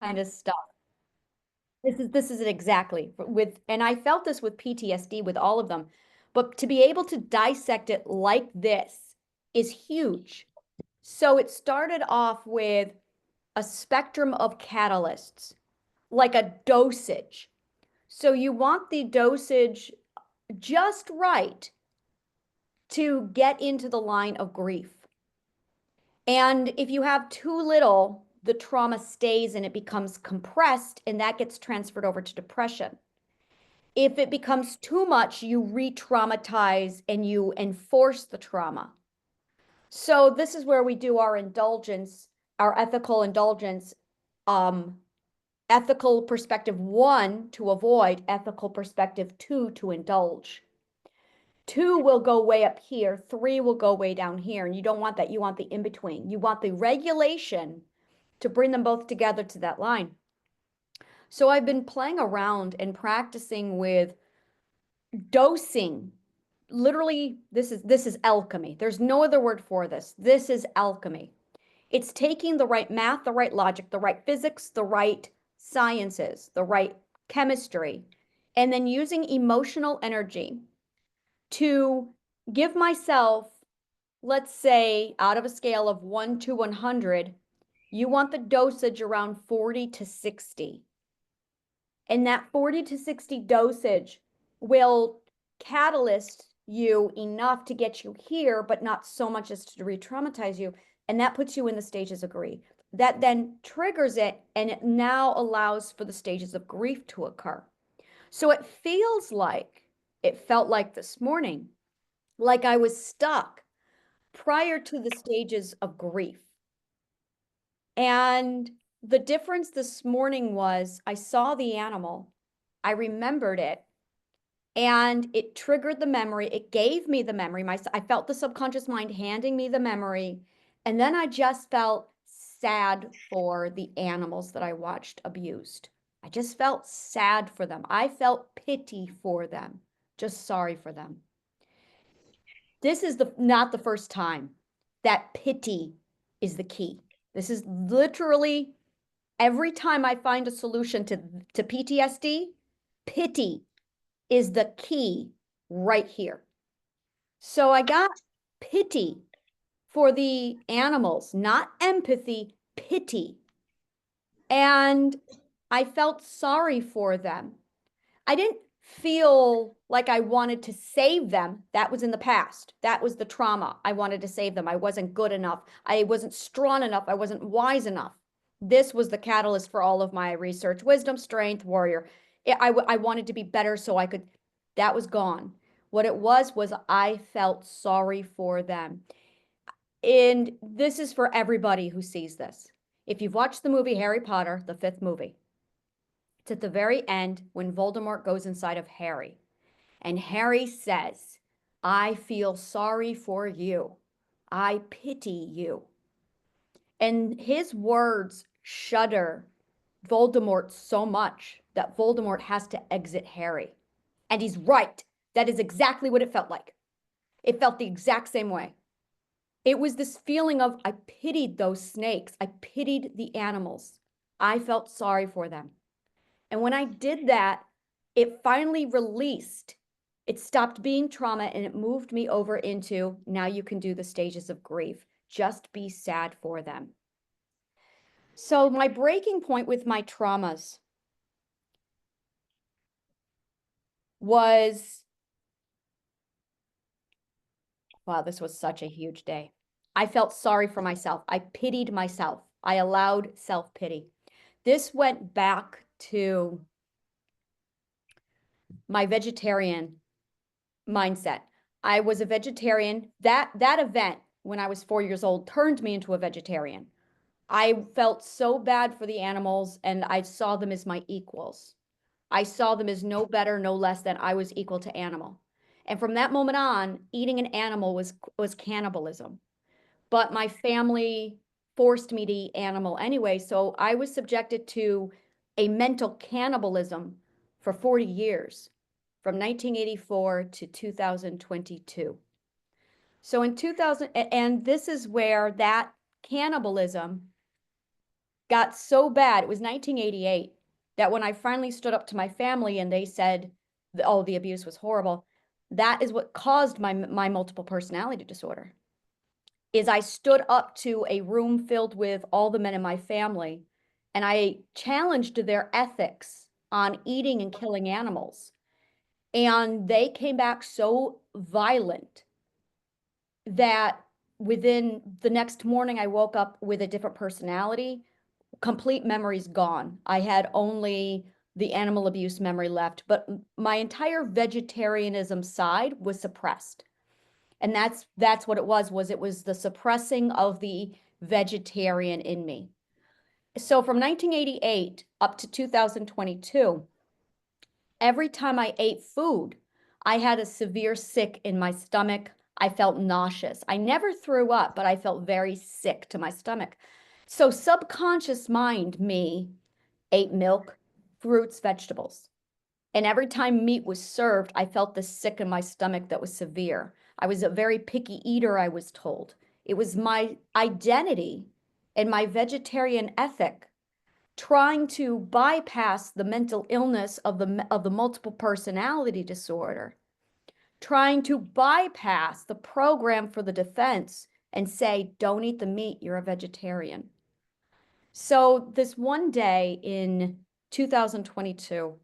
kind of stuff. This is it exactly with, and I felt this with PTSD with all of them, but to be able to dissect it like this is huge. So it started off with a spectrum of catalysts, like a dosage. So you want the dosage just right to get into the line of grief. And if you have too little, the trauma stays and it becomes compressed, and that gets transferred over to depression. If it becomes too much, you re-traumatize and you enforce the trauma. So this is where we do our indulgence, our ethical indulgence, ethical perspective 1 to avoid, ethical perspective 2 to indulge. 2 will go way up here, 3 will go way down here, and you don't want that. You want the in-between. You want the regulation to bring them both together to that line. So I've been playing around and practicing with dosing. Literally, this is alchemy. There's no other word for this. This is alchemy. It's taking the right math, the right logic, the right physics, the right sciences, the right chemistry, and then using emotional energy to give myself, let's say, out of a scale of 1 to 100, you want the dosage around 40 to 60. And that 40 to 60 dosage will catalyst you enough to get you here, but not so much as to re-traumatize you. And that puts you in the stages of grief. That then triggers it, and it now allows for the stages of grief to occur. So it felt like this morning, like I was stuck prior to the stages of grief. And the difference this morning was I saw the animal, I remembered it, and it triggered the memory. It gave me the memory. I felt the subconscious mind handing me the memory. And then I just felt sad for the animals that I watched abused. I just felt sad for them. I felt pity for them, just sorry for them. This is not the first time that pity is the key. This is literally every time I find a solution to PTSD, pity is the key right here. So I got pity for the animals, not empathy, pity. And I felt sorry for them. I didn't feel like I wanted to save them. That was in the past. That was the trauma. I wanted to save them. I wasn't good enough. I wasn't strong enough. I wasn't wise enough. This was the catalyst for all of my research: wisdom, strength, warrior. I wanted to be better so I could, that was gone. What it was I felt sorry for them. And this is for everybody who sees this. If you've watched the movie Harry Potter, the 5th movie, it's at the very end when Voldemort goes inside of Harry. And Harry says, I feel sorry for you. I pity you. And his words shudder Voldemort so much that Voldemort has to exit Harry. And he's right. That is exactly what it felt like. It felt the exact same way. It was this feeling of, I pitied those snakes. I pitied the animals. I felt sorry for them. And when I did that, it finally released. It stopped being trauma and it moved me over into, now you can do the stages of grief. Just be sad for them. So my breaking point with my traumas was, wow, this was such a huge day. I felt sorry for myself. I pitied myself. I allowed self-pity. This went back to my vegetarian mindset. I was a vegetarian. That event when I was 4 years old turned me into a vegetarian. I felt so bad for the animals and I saw them as my equals. I saw them as no better, no less than I was equal to animal. And from that moment on, eating an animal was cannibalism. But my family forced me to eat animal anyway, so I was subjected to a mental cannibalism for 40 years, from 1984 to 2022. So in 2000, and this is where that cannibalism got so bad, it was 1988, that when I finally stood up to my family and they said, oh, the abuse was horrible, that is what caused my multiple personality disorder. Is I stood up to a room filled with all the men in my family and I challenged their ethics on eating and killing animals. And they came back so violent that within the next morning, I woke up with a different personality. Complete memories gone. I had only the animal abuse memory left, but my entire vegetarianism side was suppressed. And that's what it was the suppressing of the vegetarian in me. So from 1988 up to 2022, every time I ate food, I had a severe sick in my stomach. I felt nauseous. I never threw up, but I felt very sick to my stomach. So subconscious mind, me, ate milk, fruits, vegetables. And every time meat was served, I felt this sick in my stomach that was severe. I was a very picky eater, I was told. It was my identity and my vegetarian ethic trying to bypass the mental illness of the multiple personality disorder, trying to bypass the program for the defense and say, don't eat the meat, you're a vegetarian. So this one day in 2022,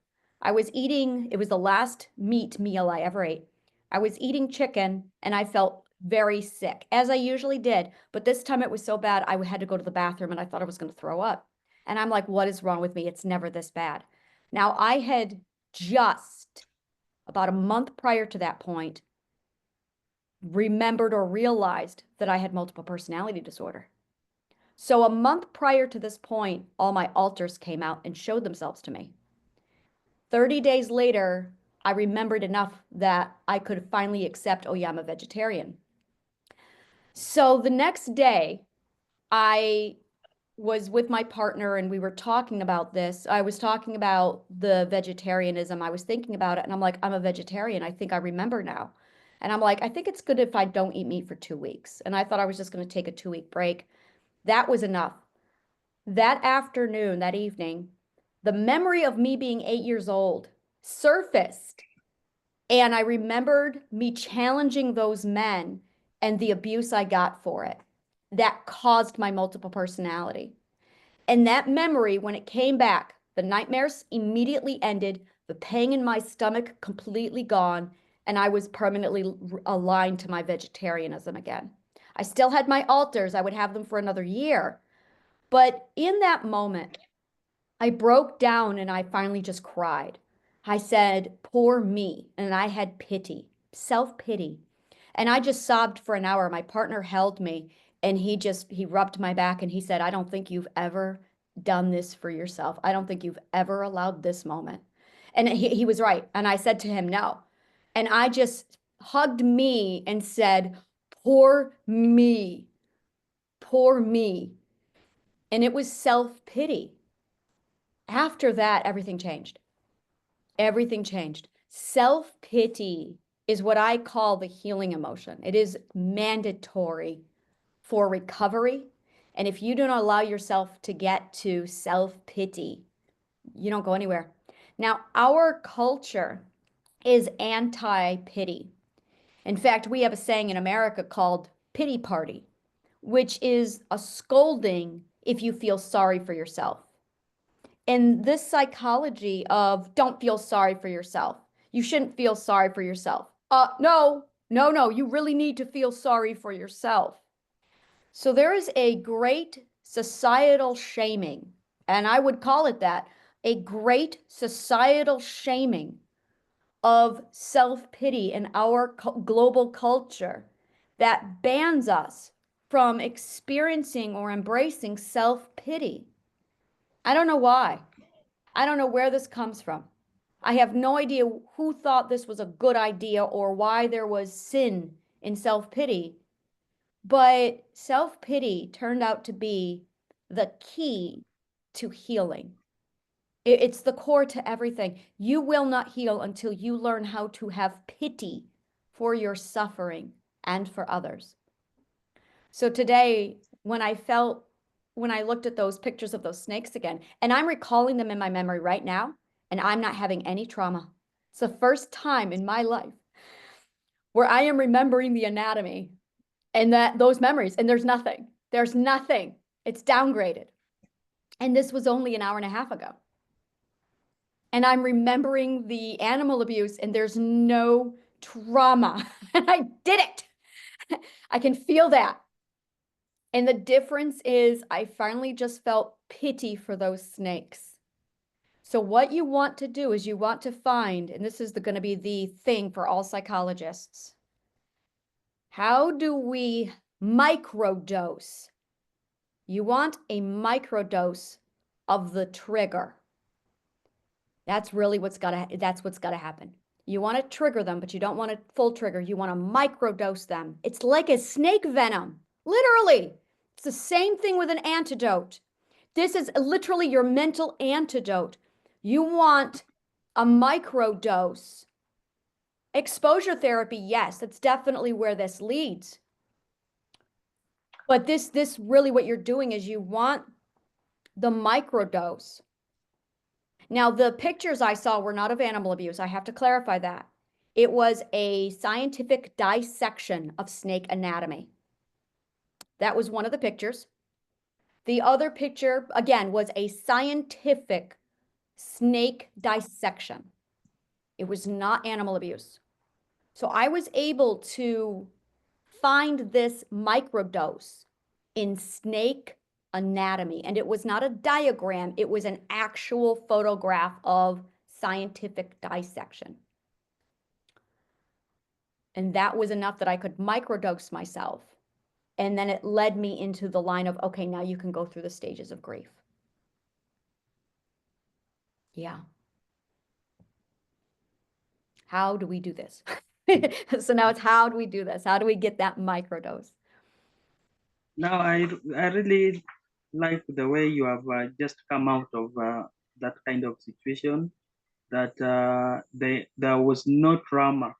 I was eating, it was the last meat meal I ever ate. I was eating chicken and I felt very sick, as I usually did. But this time it was so bad, I had to go to the bathroom and I thought I was going to throw up. And I'm like, what is wrong with me? It's never this bad. Now, I had just about a month prior to that point remembered or realized that I had multiple personality disorder. So a month prior to this point, all my alters came out and showed themselves to me. 30 days later, I remembered enough that I could finally accept, oh yeah, I'm a vegetarian. So the next day, I was with my partner and we were talking about this. I was talking about the vegetarianism. I was thinking about it and I'm like, I'm a vegetarian. I think I remember now. And I'm like, I think it's good if I don't eat meat for 2 weeks. And I thought I was just going to take a 2-week break. That was enough. That afternoon, that evening, the memory of me being 8 years old surfaced. And I remembered me challenging those men and the abuse I got for it. That caused my multiple personality. And that memory, when it came back, the nightmares immediately ended, the pain in my stomach completely gone, and I was permanently aligned to my vegetarianism again. I still had my alters. I would have them for another year. But in that moment, I broke down and I finally just cried. I said, poor me. And I had pity, self-pity. And I just sobbed for an hour. My partner held me and he rubbed my back and he said, I don't think you've ever done this for yourself. I don't think you've ever allowed this moment. And he was right. And I said to him, no. And I just hugged me and said, poor me, poor me. And it was self-pity. After that, everything changed. Everything changed. Self-pity is what I call the healing emotion. It is mandatory for recovery. And if you don't allow yourself to get to self-pity, you don't go anywhere. Now, our culture is anti-pity. In fact, we have a saying in America called pity party, which is a scolding if you feel sorry for yourself. And this psychology of don't feel sorry for yourself. You shouldn't feel sorry for yourself. No, you really need to feel sorry for yourself. So there is a great societal shaming, and I would call it that, a great societal shaming of self-pity in our global culture that bans us from experiencing or embracing self-pity. I don't know why. I don't know where this comes from. I have no idea who thought this was a good idea or why there was sin in self-pity, but self-pity turned out to be the key to healing. It's the core to everything. You will not heal until you learn how to have pity for your suffering and for others. So today, when I felt when I looked at those pictures of those snakes again, and I'm recalling them in my memory right now, and I'm not having any trauma. It's the first time in my life where I am remembering the anatomy and that those memories, and there's nothing. There's nothing. It's downgraded. And this was only an hour and a half ago. And I'm remembering the animal abuse, and there's no trauma. And I did it. I can feel that. And the difference is I finally just felt pity for those snakes. So what you want to do is you want to find, and this is going to be the thing for all psychologists, how do we microdose? You want a microdose of the trigger. That's really what's got to happen. You want to trigger them, but you don't want a full trigger. You want to microdose them. It's like a snake venom, literally. It's the same thing with an antidote. This is literally your mental antidote. You want a microdose. Exposure therapy, yes, that's definitely where this leads. But this really what you're doing is you want the microdose. Now, the pictures I saw were not of animal abuse. I have to clarify that. It was a scientific dissection of snake anatomy. That was one of the pictures. The other picture, again, was a scientific snake dissection. It was not animal abuse. So I was able to find this microdose in snake anatomy. And it was not a diagram, it was an actual photograph of scientific dissection. And that was enough that I could microdose myself. And then it led me into the line of, okay, now you can go through the stages of grief. Yeah. How do we do this? So now it's how do we do this? How do we get that microdose? Now, I really like the way you have just come out of that kind of situation, that there was no trauma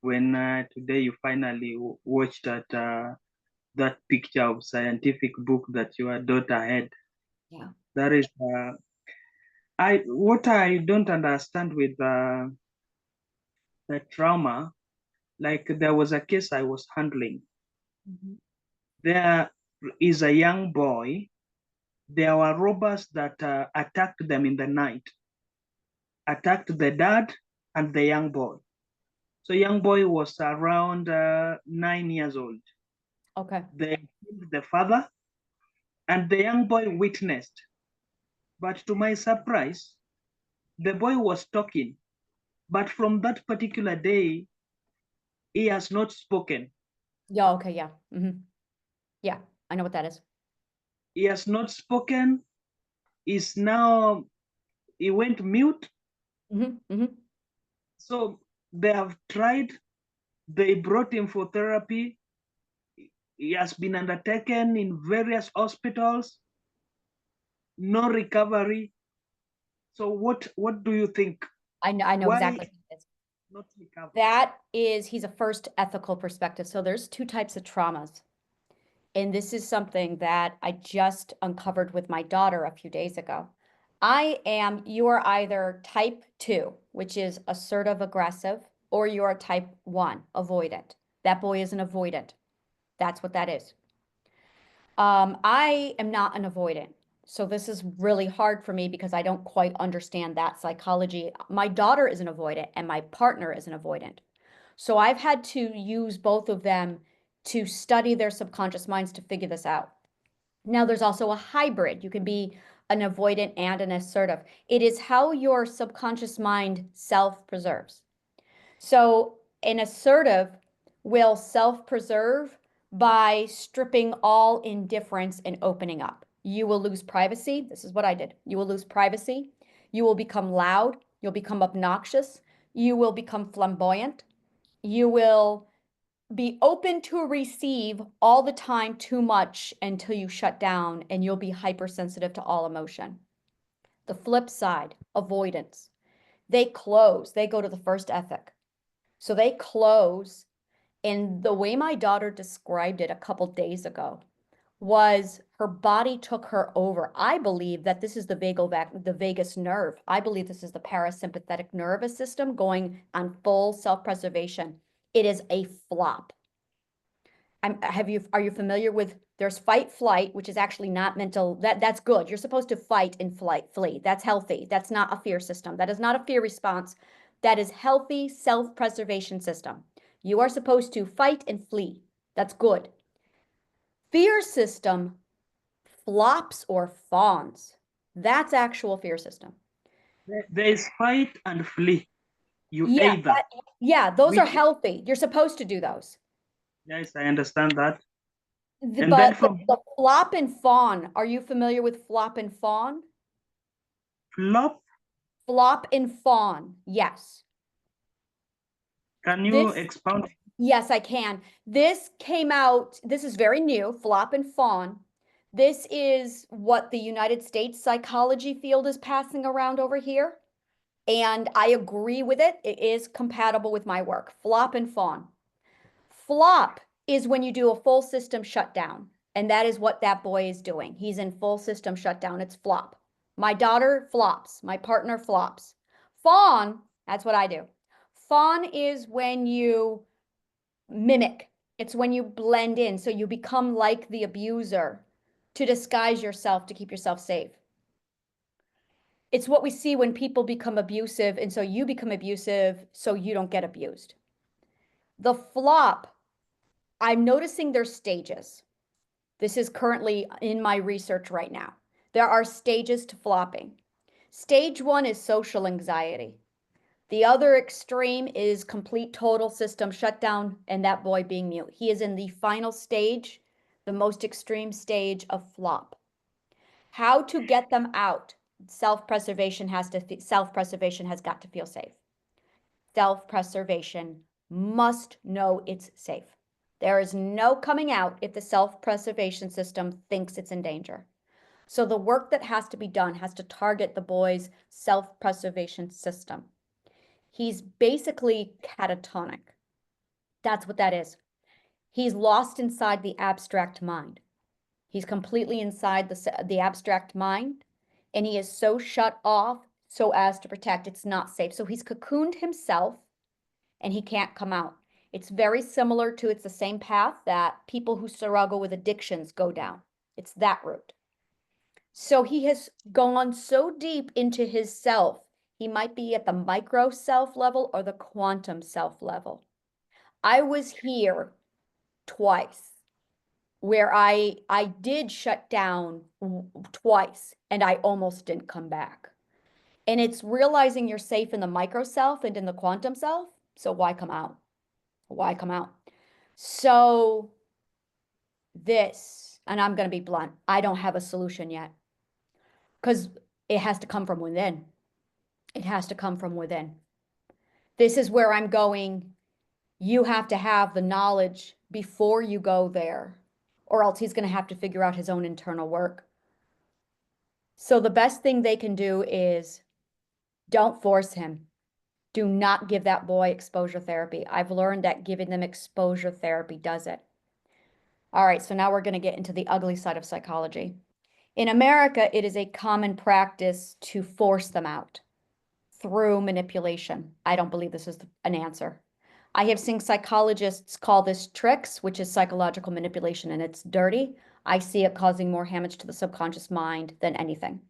when today you finally watched that picture of scientific book that your daughter had. Yeah. That is, what I don't understand with the trauma, like there was a case I was handling. Mm-hmm. There is a young boy. There were robbers that attacked them in the night, attacked the dad and the young boy. So young boy was around 9 years old. Okay. They killed the father, and the young boy witnessed. But to my surprise, the boy was talking. But from that particular day, he has not spoken. Yeah, okay, yeah. Mm-hmm. Yeah, I know what that is. He has not spoken. Is now, he went mute. Mm-hmm. Mm-hmm. So they have tried. They brought him for therapy. He has been undertaken in various hospitals. No recovery. So what do you think? I know Why exactly what it is. not recover? That is, he's a first ethical perspective. So there's two types of traumas. And this is something that I just uncovered with my daughter a few days ago. You are either type 2, which is assertive aggressive, or you're type 1, avoidant. That boy is an avoidant. That's what that is. I am not an avoidant. So this is really hard for me because I don't quite understand that psychology. My daughter is an avoidant and my partner is an avoidant. So I've had to use both of them to study their subconscious minds to figure this out. Now, there's also a hybrid. You can be an avoidant and an assertive. It is how your subconscious mind self-preserves. So an assertive will self-preserve by stripping all indifference and opening up. You will lose privacy. This is what I did. You will lose privacy. You will become loud. You'll become obnoxious. You will become flamboyant. You will be open to receive all the time too much until you shut down, and you'll be hypersensitive to all emotion. The flip side, avoidance. They close. They go to the first ethic. So they close. And the way my daughter described it a couple days ago was her body took her over. I believe that this is the vagus nerve. I believe this is the parasympathetic nervous system going on full self-preservation. It is a flop. Are you familiar with, there's fight flight, which is actually not mental, that's good. You're supposed to fight and flee. That's healthy. That's not a fear system. That is not a fear response. That is healthy self-preservation system. You are supposed to fight and flee. That's good. Fear system flops or fawns. That's actual fear system. There is fight and flee. You Yeah, either, yeah, those are which, healthy. You're supposed to do those. yes, I understand that. The, And then but the, from the flop and fawn, are you familiar with flop and fawn? flop, Flop and fawn, yes. can you This, expound? yes, I can. This came out, this is very new, flop and fawn. This is what the United States psychology field is passing around over here. And I agree with it. It is compatible with my work. Flop and fawn. Flop is when you do a full system shutdown. And that is what that boy is doing. He's in full system shutdown. It's flop. My daughter flops. My partner flops. Fawn, that's what I do. Fawn is when you mimic. It's when you blend in. So you become like the abuser to disguise yourself to keep yourself safe. It's what we see when people become abusive. And so you become abusive so you don't get abused. The flop, I'm noticing there's stages. This is currently in my research right now. There are stages to flopping. Stage one is social anxiety. The other extreme is complete total system shutdown and that boy being mute. He is in the final stage, the most extreme stage of flop. How to get them out? Self-preservation has got to feel safe. Self-preservation must know it's safe. There is no coming out if the self-preservation system thinks it's in danger. So the work that has to be done has to target the boy's self-preservation system. He's basically catatonic. That's what that is. He's lost inside the abstract mind. He's completely inside the abstract mind, and he is so shut off so as to protect. It's not safe. So he's cocooned himself and he can't come out. It's very similar to, it's the same path that people who struggle with addictions go down. It's that route. So he has gone so deep into his self, he might be at the micro self level or the quantum self level. I was here twice where I did shut down twice and I almost didn't come back. And it's realizing you're safe in the micro self and in the quantum self. So why come out? Why come out? So this, and I'm going to be blunt, I don't have a solution yet because it has to come from within. It has to come from within. This is where I'm going. You have to have the knowledge before you go there, or else he's going to have to figure out his own internal work. So the best thing they can do is don't force him. Do not give that boy exposure therapy. I've learned that giving them exposure therapy does it. All right, so now we're going to get into the ugly side of psychology. In America, it is a common practice to force them out through manipulation. I don't believe this is an answer. I have seen psychologists call this tricks, which is psychological manipulation, and it's dirty. I see it causing more damage to the subconscious mind than anything,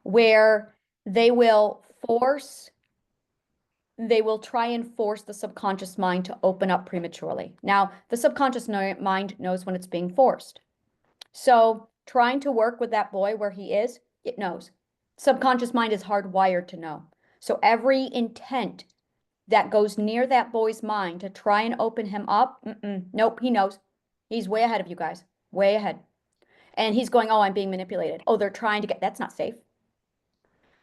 where they will try and force the subconscious mind to open up prematurely. Now, the subconscious mind knows when it's being forced. So trying to work with that boy where he is, it knows. Subconscious mind is hardwired to know. So every intent that goes near that boy's mind to try and open him up, nope, he knows. He's way ahead of you guys, way ahead. And he's going, oh, I'm being manipulated. Oh, they're trying to get, that's not safe.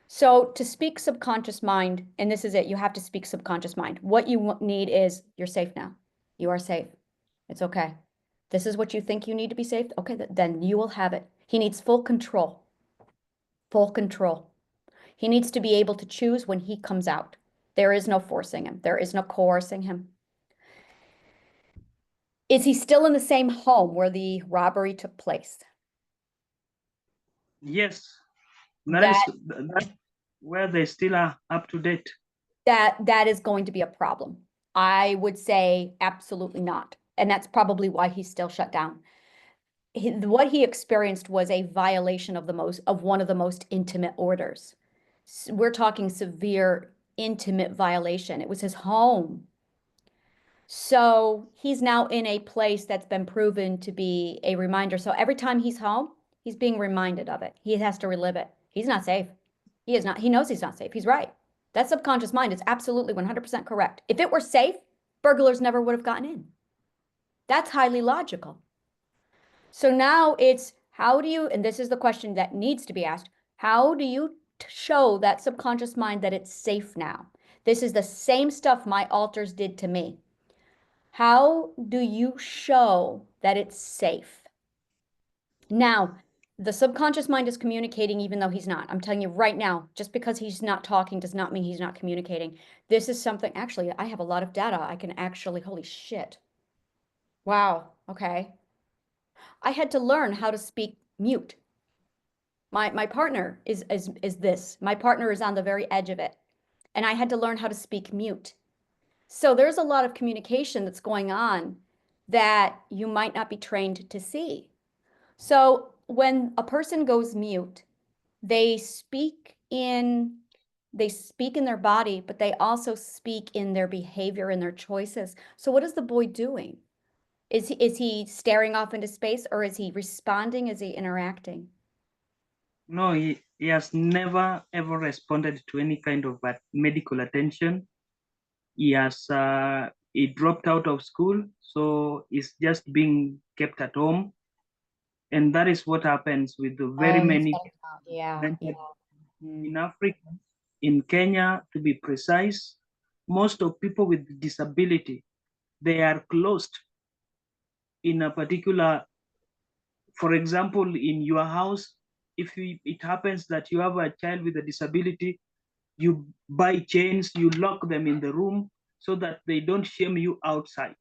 So to speak subconscious mind, and this is it, you have to speak subconscious mind. What you need is, you're safe now. You are safe. It's okay. This is what you think you need to be safe. Okay, then you will have it. He needs full control. Full control. He needs to be able to choose when he comes out. There is no forcing him. There is no coercing him. Is he still in the same home where the robbery took place? Yes, That that where they still are up to date. that is going to be a problem. I would say absolutely not. And that's probably why he's still shut down. What he experienced was a violation of one of the most intimate orders. We're talking severe intimate violation. It was his home. So he's now in a place that's been proven to be a reminder. So every time he's home, he's being reminded of it. He has to relive it. He's not safe. He is not. He knows he's not safe. He's right. That subconscious mind is absolutely 100% correct. If it were safe, burglars never would have gotten in. That's highly logical. So now it's how do you, and this is the question that needs to be asked, how do you show that subconscious mind that it's safe now? This is the same stuff my alters did to me. How do you show that it's safe? Now, the subconscious mind is communicating even though he's not. I'm telling you right now, just because he's not talking does not mean he's not communicating. This is something, actually, I have a lot of data. I can actually, holy shit. Wow, okay. I had to learn how to speak mute. My partner is this. My partner is on the very edge of it. And I had to learn how to speak mute. So there's a lot of communication that's going on that you might not be trained to see. So when a person goes mute, they speak in their body, but they also speak in their behavior and their choices. So what is the boy doing? Is he staring off into space, or is he responding? Is he interacting? No, he has never ever responded to any kind of medical attention. He dropped out of school, so he's just being kept at home, and that is what happens with the very Oh, he's many getting out. Yeah, yeah. prevented Mm. in Africa, in Kenya to be precise. Most of people with disability, they are closed in a particular, for example, in your house. If it happens that you have a child with a disability, you buy chains, you lock them in the room so that they don't shame you outside.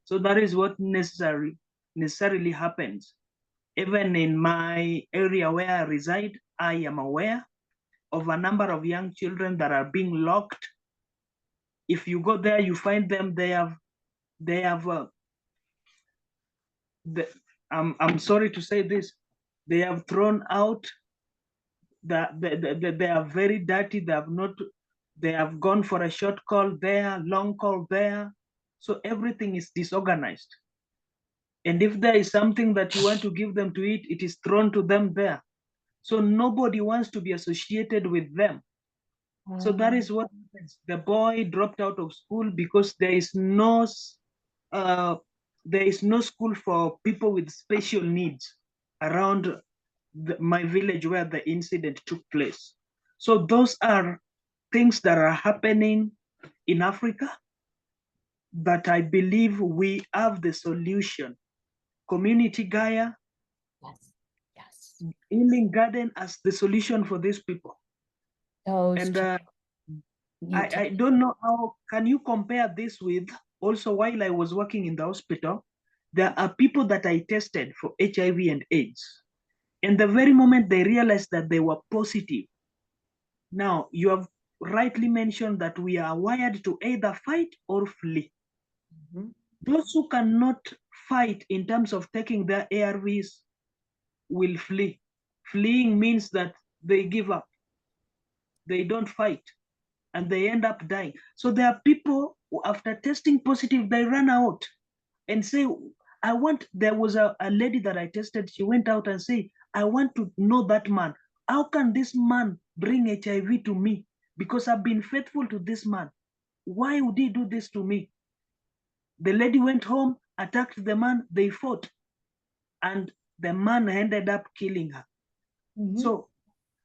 So that is what necessarily happens. Even in my area where I reside, I am aware of a number of young children that are being locked. If you go there, you find them. They have. I'm sorry to say this. They have thrown out. They are very dirty. They have not. They have gone for a short call there, long call there. So everything is disorganized. And if there is something that you want to give them to eat, it is thrown to them there. So nobody wants to be associated with them. So that is what happens. The boy dropped out of school because uh, there is no school for people with special needs around my village where the incident took place. So those are things that are happening in Africa, but I believe we have the solution. Community Gaia, Yes, yes. Healing Garden as the solution for these people. Those And two mute. I don't know how can you compare this with also while I was working in the hospital, there are people that I tested for HIV and AIDS. And the very moment they realized that they were positive, now you have rightly mentioned that we are wired to either fight or flee. Mhm. Those who cannot fight in terms of taking their ARVs will flee. Fleeing means that they give up, they don't fight, and they end up dying. So there are people who, after testing positive, they run out and say, there was a lady that I tested, she went out and said, I want to know that man. How can this man bring HIV to me? Because I've been faithful to this man. Why would he do this to me? The lady went home, attacked the man, they fought, and the man ended up killing her. Mhm. So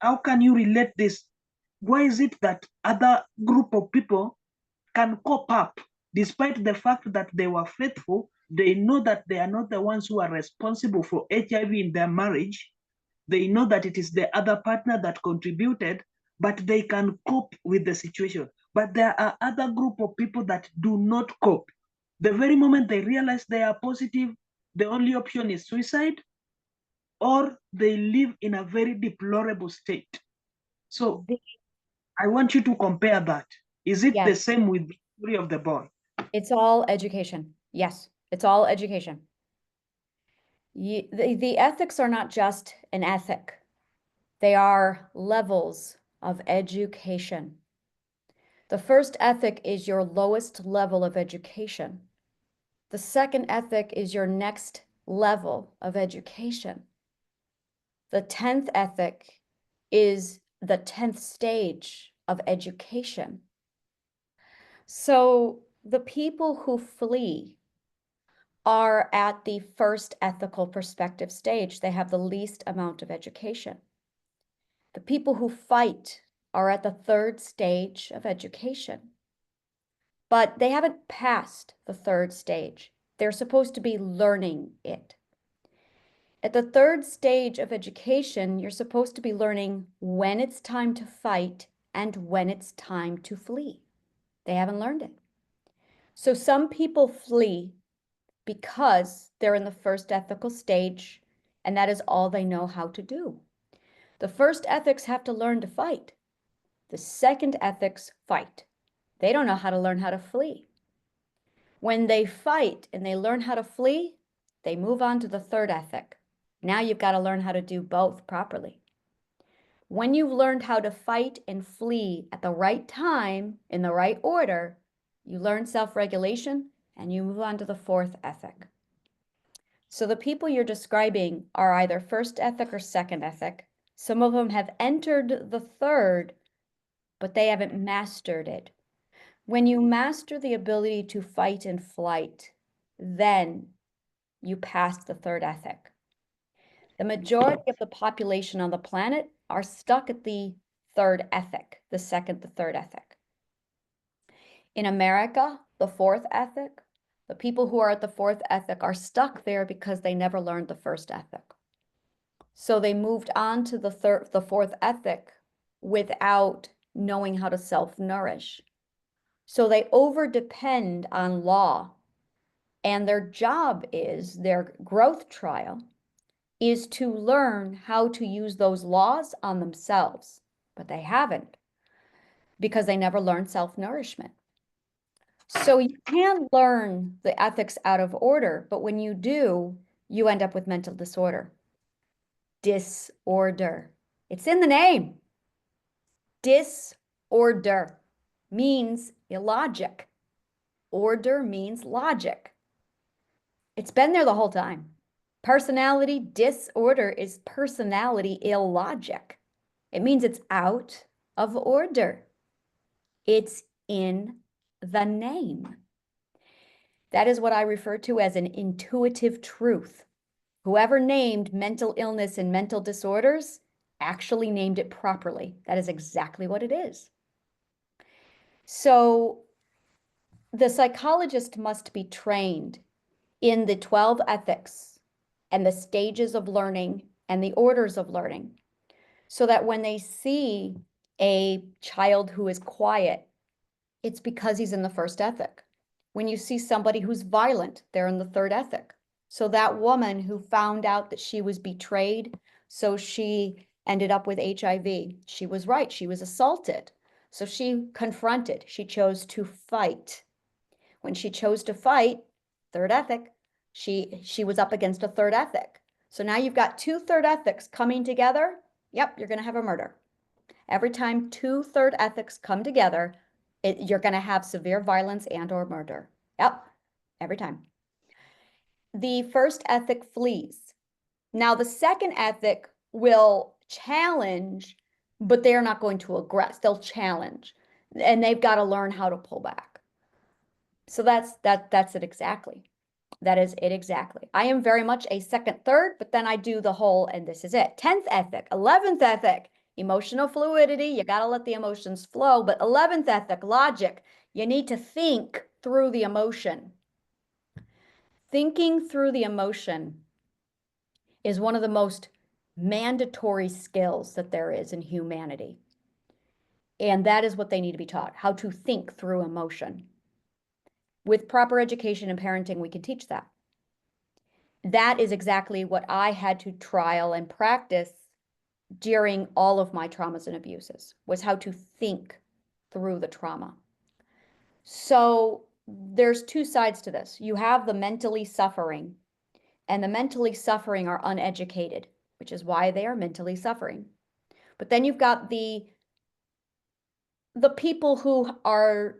how can you relate this? Why is it that other group of people can cope up despite the fact that they were faithful? They know that they are not the ones who are responsible for HIV in their marriage. They know that it is the other partner that contributed, but they can cope with the situation. But there are other group of people that do not cope. The very moment they realize they are positive, the only option is suicide, or they live in a very deplorable state. So The- I want you to compare that. Is it the yes, same with the story of the boy? it's all education. Yes, it's all education. The ethics are not just an ethic. They are levels of education. The first ethic is your lowest level of education. The second ethic is your next level of education. The 10th ethic is the 10th stage of education. So the people who flee are at the first ethical perspective stage. They have the least amount of education. The people who fight are at the third stage of education, but they haven't passed the third stage. They're supposed to be learning it. At the third stage of education, you're supposed to be learning when it's time to fight and when it's time to flee. They haven't learned it. So some people flee because they're in the first ethical stage, and that is all they know how to do. The first ethics have to learn to fight. The second ethics fight. They don't know how to learn how to flee. When they fight and they learn how to flee, they move on to the third ethic. Now you've got to learn how to do both properly. When you've learned how to fight and flee at the right time, in the right order, you learn self-regulation and you move on to the fourth ethic. So the people you're describing are either first ethic or second ethic. Some of them have entered the third, but they haven't mastered it. When you master the ability to fight in flight, then you pass the third ethic. The majority of the population on the planet are stuck at the third ethic, the second, the third ethic. In America, the fourth ethic, the people who are at the fourth ethic are stuck there because they never learned the first ethic. So they moved on to the fourth ethic without knowing how to self-nourish. So they over-depend on law, and their job is, their growth trial is to learn how to use those laws on themselves, but they haven't because they never learned self-nourishment. So you can learn the ethics out of order, but when you do, you end up with mental disorder. Disorder. It's in the name. Disorder means illogic. Order means logic. It's been there the whole time. Personality disorder is personality illogic. It means it's out of order. It's in the name. That is what I refer to as an intuitive truth. Whoever named mental illness and mental disorders actually named it properly. That is exactly what it is. So the psychologist must be trained in the 12 ethics and the stages of learning and the orders of learning, so that when they see a child who is quiet, it's because he's in the first ethic. When you see somebody who's violent, they're in the third ethic. So that woman who found out that she was betrayed, so she ended up with HIV, she was right, she was assaulted. So she confronted, she chose to fight. When she chose to fight, third ethic, she was up against a third ethic. So now you've got two third ethics coming together. Yep, you're going to have a murder. Every time two third ethics come together, you're going to have severe violence and or murder. Yep, every time. The first ethic flees. Now the second ethic will challenge, but they're not going to aggress. They'll challenge, and they've got to learn how to pull back. So that's it exactly. That is it exactly. I am very much a second, third, but then I do the whole, and this is it. 10th ethic, 11th ethic, emotional fluidity. You got to let the emotions flow. But 11th ethic, logic. You need to think through the emotion. Thinking through the emotion is one of the most mandatory skills that there is in humanity. And that is what they need to be taught, how to think through emotion. With proper education and parenting, we can teach that. That is exactly what I had to trial and practice during all of my traumas and abuses, was how to think through the trauma. So there's two sides to this. You have the mentally suffering, and the mentally suffering are uneducated, which is why they are mentally suffering. But then you've got the people who are,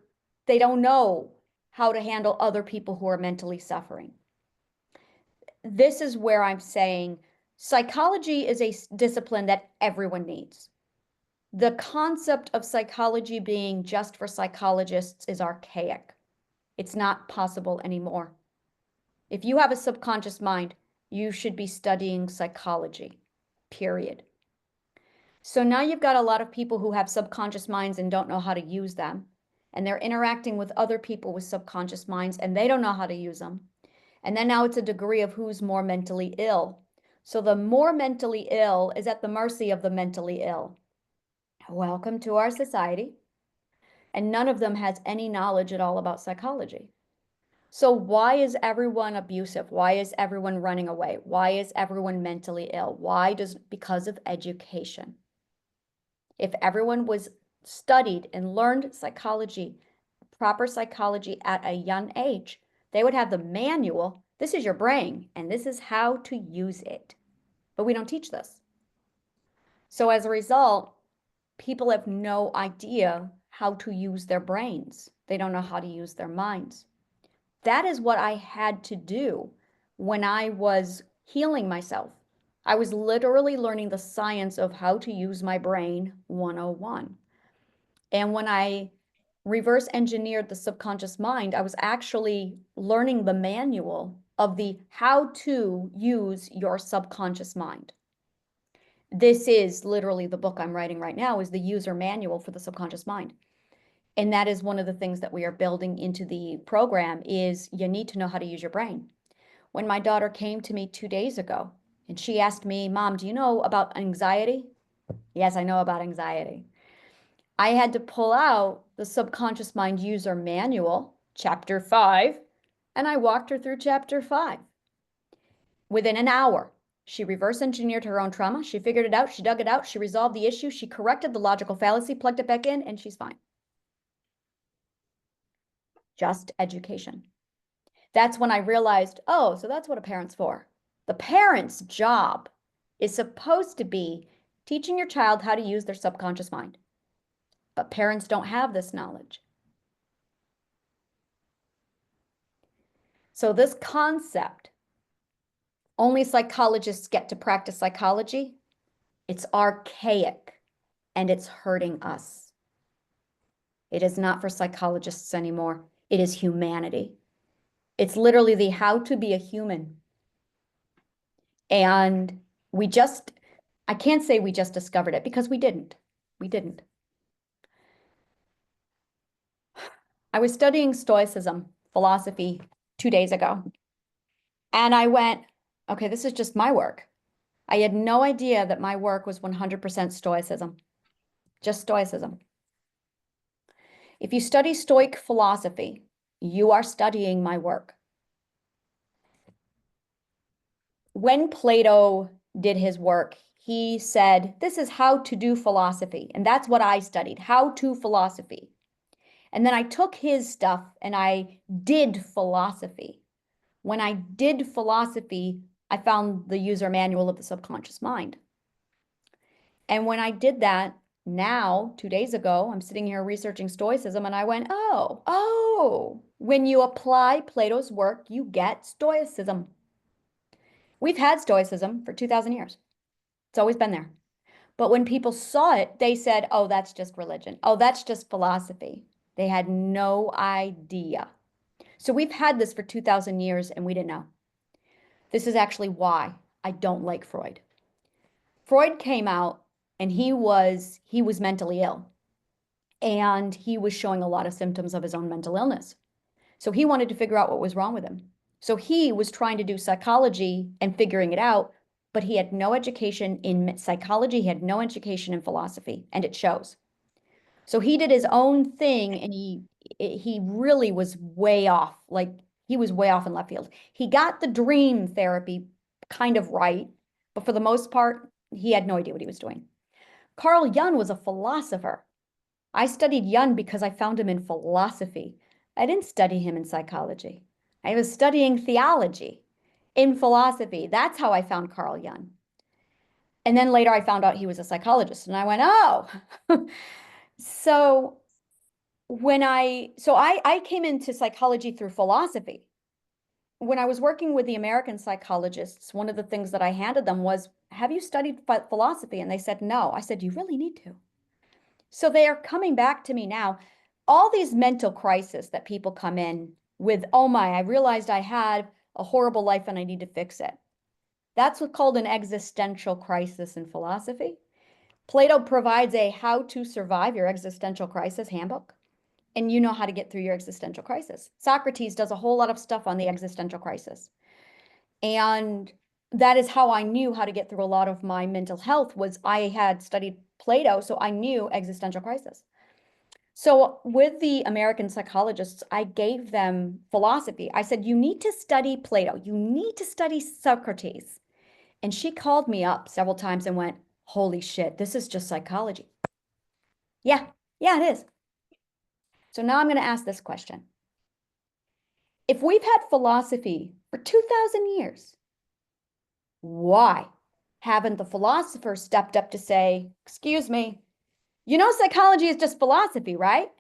they don't know how to handle other people who are mentally suffering. This is where I'm saying psychology is a discipline that everyone needs. The concept of psychology being just for psychologists is archaic. It's not possible anymore. If you have a subconscious mind, you should be studying psychology, period. So now you've got a lot of people who have subconscious minds and don't know how to use them. And they're interacting with other people with subconscious minds and they don't know how to use them. And then now it's a degree of who's more mentally ill. So the more mentally ill is at the mercy of the mentally ill. Welcome to our society. And none of them has any knowledge at all about psychology. So why is everyone abusive? Why is everyone running away? Why is everyone mentally ill? Because of education. If everyone was studied and learned psychology, proper psychology at a young age, they would have the manual. This is your brain, and this is how to use it. But we don't teach this. So as a result, people have no idea how to use their brains. They don't know how to use their minds. That is what I had to do when I was healing myself. I was literally learning the science of how to use my brain 101. And when I reverse engineered the subconscious mind, I was actually learning the manual of the how to use your subconscious mind. This is literally the book I'm writing right now, is the user manual for the subconscious mind. And that is one of the things that we are building into the program is you need to know how to use your brain. When my daughter came to me 2 days ago and she asked me, Mom, do you know about anxiety? Yes, I know about anxiety. I had to pull out the subconscious mind user manual, chapter 5, and I walked her through chapter 5. Within an hour, she reverse engineered her own trauma. She figured it out. She dug it out. She resolved the issue. She corrected the logical fallacy, plugged it back in, and she's fine. Just education. That's when I realized, oh, so that's what a parent's for. The parent's job is supposed to be teaching your child how to use their subconscious mind. But parents don't have this knowledge. So this concept, only psychologists get to practice psychology. It's archaic and it's hurting us. It is not for psychologists anymore. It is humanity. It's literally the how to be a human. And I can't say we just discovered it because we didn't. We didn't. I was studying Stoicism philosophy 2 days ago. And I went, okay, this is just my work. I had no idea that my work was 100% Stoicism, just Stoicism. If you study Stoic philosophy, you are studying my work. When Plato did his work, he said, this is how to do philosophy. And that's what I studied, how to philosophy. And then I took his stuff and I did philosophy. When I did philosophy, I found the user manual of the subconscious mind. And when I did that, now, 2 days ago, I'm sitting here researching Stoicism and I went, oh, when you apply Plato's work, you get Stoicism. We've had Stoicism for 2,000 years. It's always been there. But when people saw it, they said, oh, that's just religion. Oh, that's just philosophy. They had no idea. So we've had this for 2,000 years and we didn't know. This is actually why I don't like Freud. Freud came out and he was mentally ill and he was showing a lot of symptoms of his own mental illness. So he wanted to figure out what was wrong with him. So he was trying to do psychology and figuring it out, but he had no education in psychology. He had no education in philosophy, and it shows. So he did his own thing and he really was way off. Like he was way off in left field. He got the dream therapy kind of right, but for the most part, he had no idea what he was doing. Carl Jung was a philosopher. I studied Jung because I found him in philosophy. I didn't study him in psychology. I was studying theology in philosophy. That's how I found Carl Jung. And then later I found out he was a psychologist, and I went, oh. So I came into psychology through philosophy. When I was working with the American psychologists, one of the things that I handed them was, have you studied philosophy? And they said, no. I said, you really need to. So they are coming back to me now. All these mental crises that people come in with, oh my, I realized I had a horrible life and I need to fix it. That's what's called an existential crisis in philosophy. Plato provides a how to survive your existential crisis handbook, and you know how to get through your existential crisis. Socrates does a whole lot of stuff on the existential crisis. And that is how I knew how to get through a lot of my mental health was I had studied Plato, so I knew existential crisis. So with the American psychologists, I gave them philosophy. I said, you need to study Plato. You need to study Socrates. And she called me up several times and went, holy shit, this is just psychology. Yeah, yeah, it is. So now I'm going to ask this question. If we've had philosophy for 2,000 years, why haven't the philosophers stepped up to say, excuse me, you know, psychology is just philosophy, right?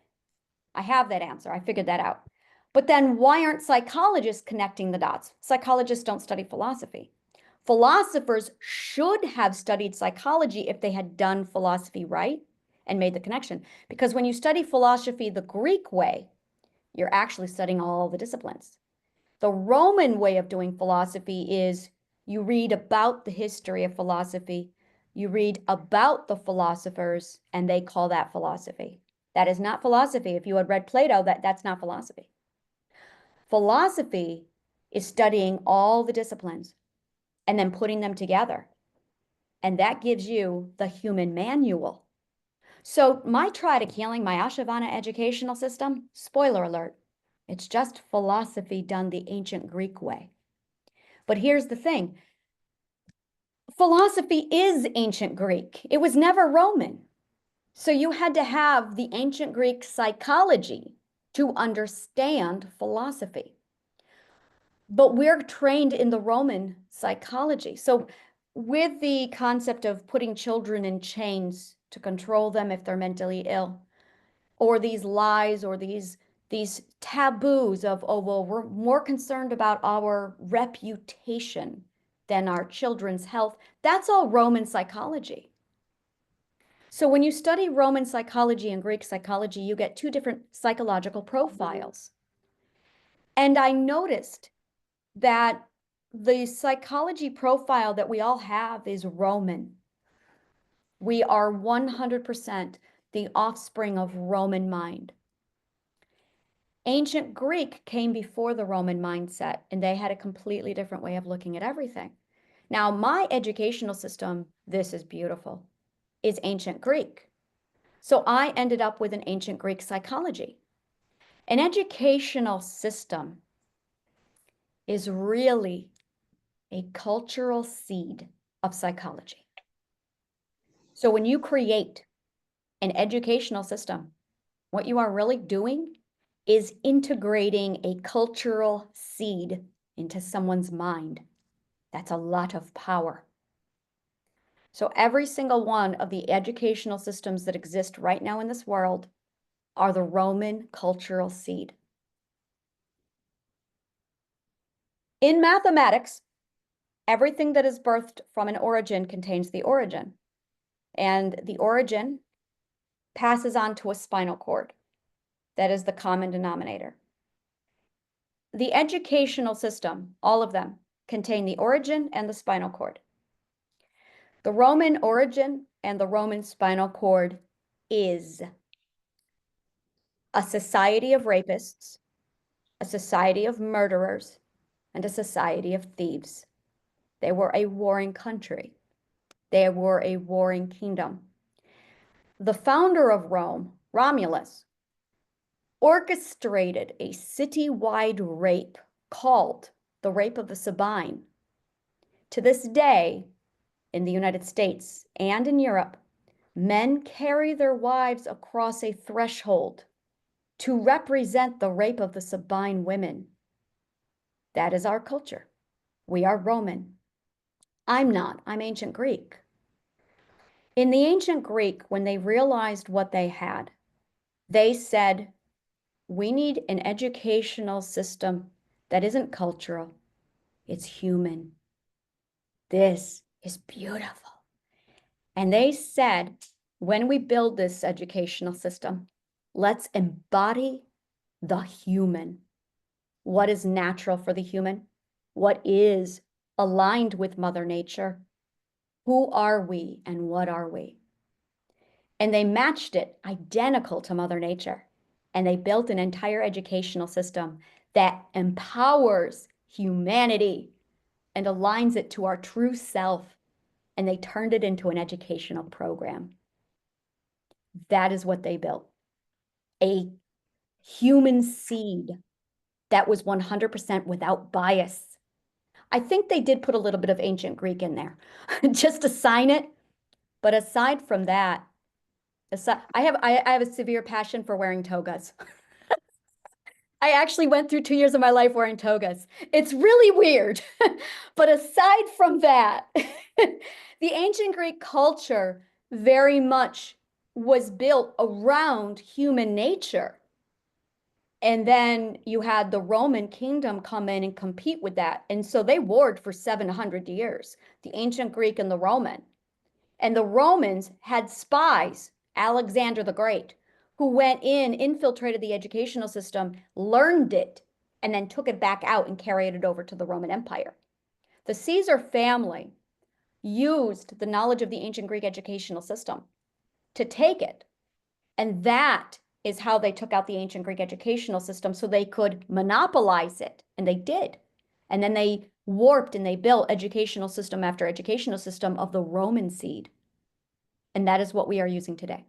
I have that answer. I figured that out. But then why aren't psychologists connecting the dots? Psychologists don't study philosophy. Philosophers should have studied psychology if they had done philosophy right and made the connection. Because when you study philosophy the Greek way, you're actually studying all the disciplines. The Roman way of doing philosophy is you read about the history of philosophy, you read about the philosophers, and they call that philosophy. That is not philosophy. If you had read Plato, that's not philosophy. Philosophy is studying all the disciplines and then putting them together. And that gives you the human manual. So my Triadic Healing, my Ashavana educational system, spoiler alert, it's just philosophy done the ancient Greek way. But here's the thing. Philosophy is ancient Greek. It was never Roman. So you had to have the ancient Greek psychology to understand philosophy. But we're trained in the Roman psychology. So with the concept of putting children in chains to control them if they're mentally ill, or these lies or these taboos of, oh, well, we're more concerned about our reputation than our children's health. That's all Roman psychology. So when you study Roman psychology and Greek psychology, you get two different psychological profiles. And I noticed that the psychology profile that we all have is Roman. We are 100% the offspring of Roman mind. Ancient Greek came before the Roman mindset, and they had a completely different way of looking at everything. Now, my educational system, this is beautiful, is ancient Greek. So I ended up with an ancient Greek psychology. An educational system is really a cultural seed of psychology. So when you create an educational system, what you are really doing is integrating a cultural seed into someone's mind. That's a lot of power. So every single one of the educational systems that exist right now in this world are the Roman cultural seed. In mathematics, everything that is birthed from an origin contains the origin, and the origin passes on to a spinal cord. That is the common denominator. The educational system, all of them, contain the origin and the spinal cord. The Roman origin and the Roman spinal cord is a society of rapists, a society of murderers, and a society of thieves. They were a warring country. They were a warring kingdom. The founder of Rome, Romulus, orchestrated a citywide rape called the Rape of the Sabine. To this day, in the United States and in Europe, men carry their wives across a threshold to represent the rape of the Sabine women. That is our culture. We are Roman. I'm not. I'm ancient Greek. In the ancient Greek, when they realized what they had, they said, we need an educational system that isn't cultural, it's human. This is beautiful. And they said, when we build this educational system, let's embody the human. What is natural for the human? What is aligned with Mother Nature? Who are we and what are we? And they matched it identical to Mother Nature. And they built an entire educational system that empowers humanity and aligns it to our true self. And they turned it into an educational program. That is what they built. A human seed that was 100% without bias. I think they did put a little bit of ancient Greek in there just to sign it. But aside from that, I have a severe passion for wearing togas. I actually went through 2 years of my life wearing togas. It's really weird. But aside from that, the ancient Greek culture very much was built around human nature. And then you had the Roman kingdom come in and compete with that. And so they warred for 700 years, the ancient Greek and the Roman. And the Romans had spies, Alexander the Great, who went in, infiltrated the educational system, learned it, and then took it back out and carried it over to the Roman Empire. The Caesar family used the knowledge of the ancient Greek educational system to take it. And that is how they took out the ancient Greek educational system so they could monopolize it. And they did. And then they warped and they built educational system after educational system of the Roman seed. And that is what we are using today.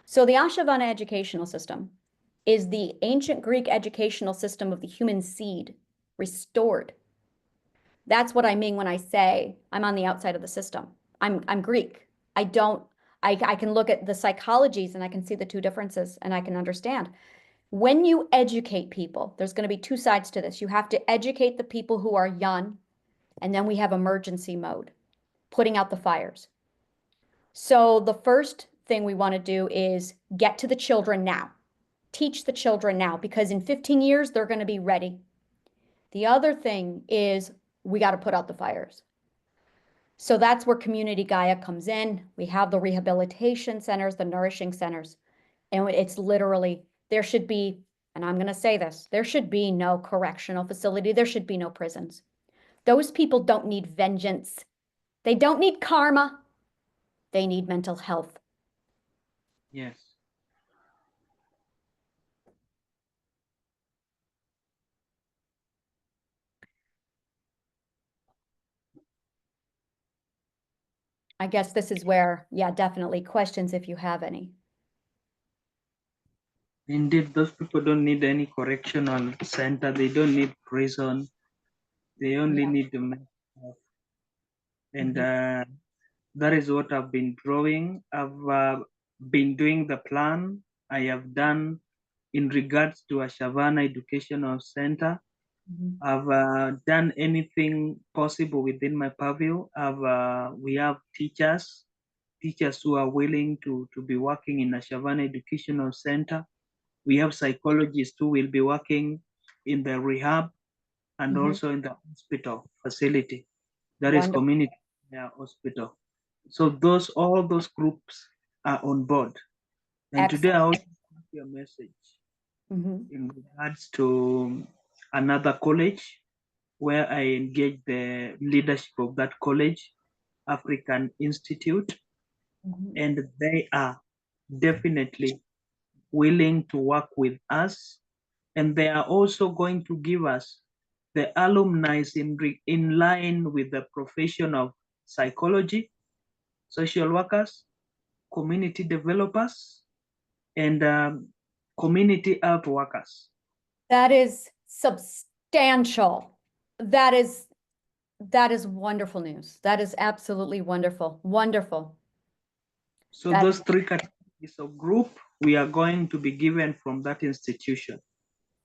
So the Ashavana educational system is the ancient Greek educational system of the human seed restored. That's what I mean when I say I'm on the outside of the system. I'm Greek. I can look at the psychologies and I can see the two differences and I can understand. When you educate people, there's going to be two sides to this. You have to educate the people who are young, and then we have emergency mode, putting out the fires. So the first thing we want to do is get to the children now. Teach the children now, because in 15 years, they're going to be ready. The other thing is we got to put out the fires. So that's where Community Gaia comes in. We have the rehabilitation centers, the nourishing centers. And it's literally, there should be, and I'm going to say this, there should be no correctional facility. There should be no prisons. Those people don't need vengeance. They don't need karma. They need mental health. Yes. I guess this is where, yeah, definitely questions if you have any. Indeed, those people don't need any correctional center. They don't need prison. They only need the mental health. And that is what I've been drawing. I've been doing the plan I have done in regards to a Shavana Educational Center. I've done anything possible within my purview. We have teachers who are willing to be working in a Shavana Educational Center. We have psychologists who will be working in the rehab and also in the hospital facility. That is Wonderful. community hospital. So all those groups are on board. And today I also have your message in regards to another college where I engage the leadership of that college, African Institute, and they are definitely willing to work with us. And they are also going to give us the alumni in line with the profession of psychology, social workers, community developers, and community health workers. That is substantial. That is wonderful news. That is absolutely wonderful. Wonderful. So That those is, three categories of group we are going to be given from that institution.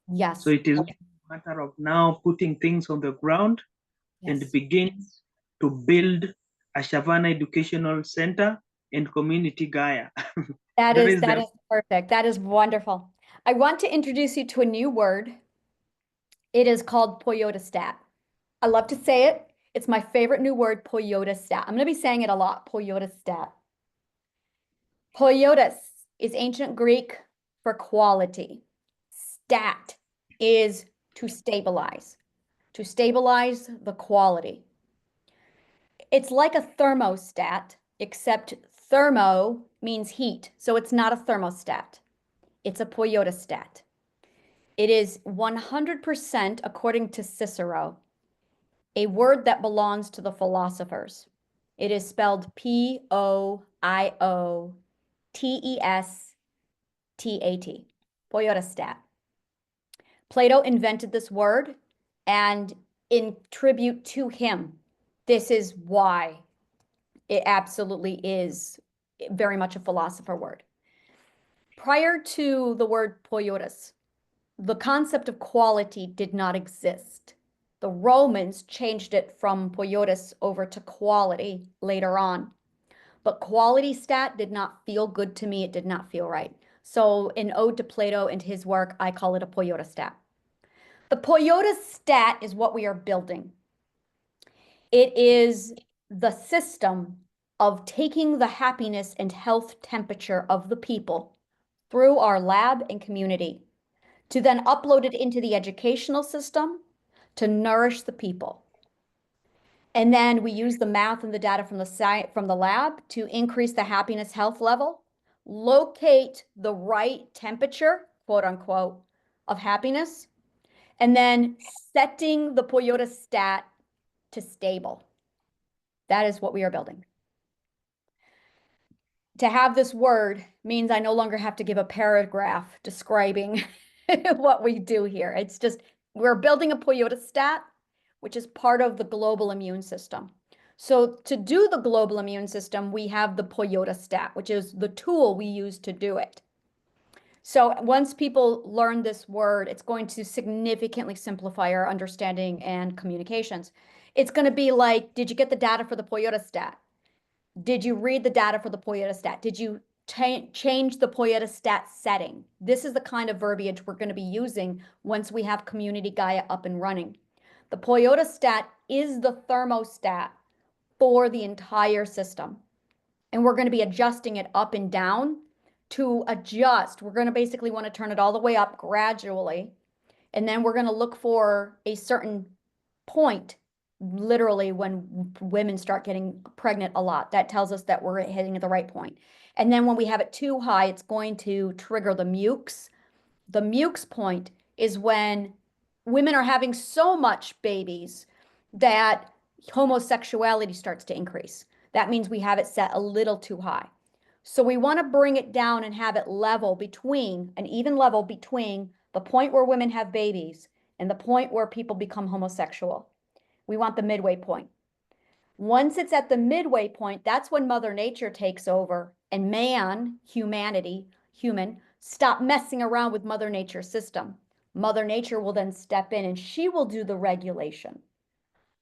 So yes. it is a matter of now putting things on the ground and Yes. begin to build a Shavana Educational Center and Community Gaia. That That is is that the is perfect. That is wonderful. I want to introduce you to a new word. It is called poyodistat. I love to say it. It's my favorite new word, poyodistat. I'm going to be saying it a lot, poyodistat. Poiotis is ancient Greek for quality. Stat is to stabilize the quality. It's like a thermostat, except thermo means heat. So it's not a thermostat. It's a poiodistat. It is 100%, according to Cicero, a word that belongs to the philosophers. It is spelled Poiotestat. Poiodistat. Plato invented this word, and in tribute to him, this is why it absolutely is very much a philosopher word. Prior to the word poiotis, the concept of quality did not exist. The Romans changed it from poiotis over to quality later on. But quality stat did not feel good to me. It did not feel right. So in Ode to Plato and his work, I call it a poiotis stat. The poiotis stat is what we are building. It is the system of taking the happiness and health temperature of the people through our lab and community to then upload it into the educational system to nourish the people. And then we use the math and the data from the lab to increase the happiness health level, locate the right temperature, quote unquote, of happiness, and then setting the Poyota stat to stable. That is what we are building. To have this word means I no longer have to give a paragraph describing what we do here. It's just, we're building a Poyota stat, which is part of the global immune system. So to do the global immune system, we have the Poyota stat, which is the tool we use to do it. So once people learn this word, it's going to significantly simplify our understanding and communications. It's going to be like, did you get the data for the Poyota stat? Did you read the data for the Poyota stat? Did you change the Poyota stat setting? This is the kind of verbiage we're going to be using once we have Community Gaia up and running. The Poyota stat is the thermostat for the entire system. And we're going to be adjusting it up and down to adjust. We're going to basically want to turn it all the way up gradually. And then we're going to look for a certain point, literally when women start getting pregnant a lot. That tells us that we're hitting the right point. And then when we have it too high, it's going to trigger the mukes. The mukes point is when women are having so much babies that homosexuality starts to increase. That means we have it set a little too high. So we want to bring it down and have it level between, an even level between the point where women have babies and the point where people become homosexual. We want the midway point. Once it's at the midway point, that's when Mother Nature takes over and human, stop messing around with Mother Nature's system. Mother Nature will then step in and she will do the regulation.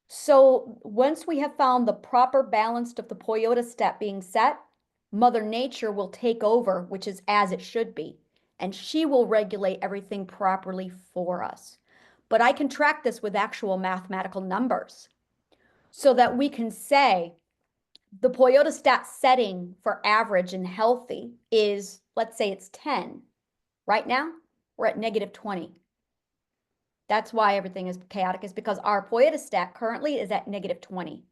So once we have found the proper balance of the Poyota step being set, Mother Nature will take over, which is as it should be, and she will regulate everything properly for us. But I can track this with actual mathematical numbers so that we can say the Poyota stat setting for average and healthy is, let's say it's 10. Right now, we're at negative 20. That's why everything is chaotic, is because our Poyota stat currently is at negative 20.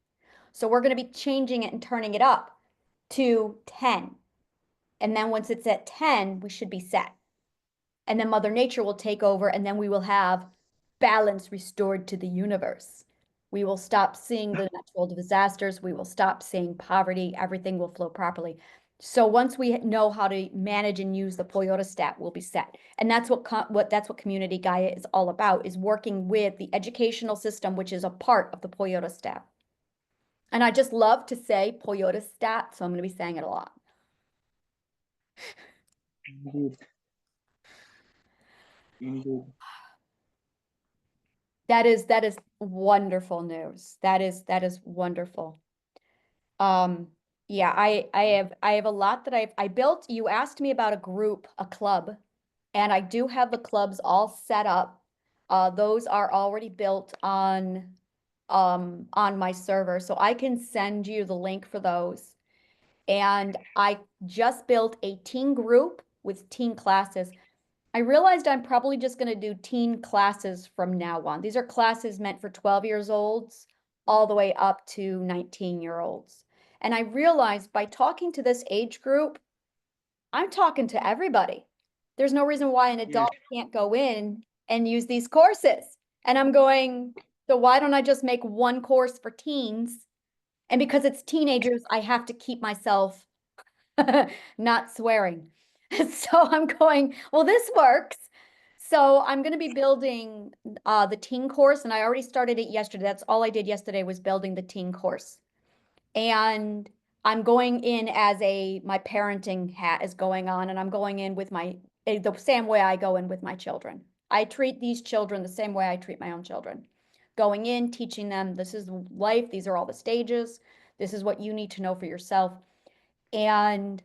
So we're going to be changing it and turning it up to 10. And then once it's at 10, we should be set. And then Mother Nature will take over, and then we will have balance restored to the universe. We will stop seeing the natural disasters. We will stop seeing poverty. Everything will flow properly. So once we know how to manage and use the Toyota stat, we'll be set. And that's what Community Gaia is all about, is working with the educational system, which is a part of the Toyota stat. And I just love to say Toyota stat, so I'm going to be saying it a lot. Indeed. Indeed. That is wonderful news. That is wonderful. Yeah, I have a lot that I built. You asked me about a group, a club, and I do have the clubs all set up. Those are already built on my server, so I can send you the link for those. And I just built a teen group with teen classes. I realized I'm probably just going to do teen classes from now on. These are classes meant for 12 years olds all the way up to 19-year-olds. And I realized by talking to this age group, I'm talking to everybody. There's no reason why an Yes. adult can't go in and use these courses. And I'm going, so why don't I just make one course for teens? And because it's teenagers, I have to keep myself not swearing. So I'm going, well, this works. So I'm going to be building the teen course, and I already started it yesterday. That's all I did yesterday was building the teen course. And I'm going in as my parenting hat is going on, and I'm going in with the same way I go in with my children. I treat these children the same way I treat my own children. Going in, teaching them this is life, these are all the stages, this is what you need to know for yourself. And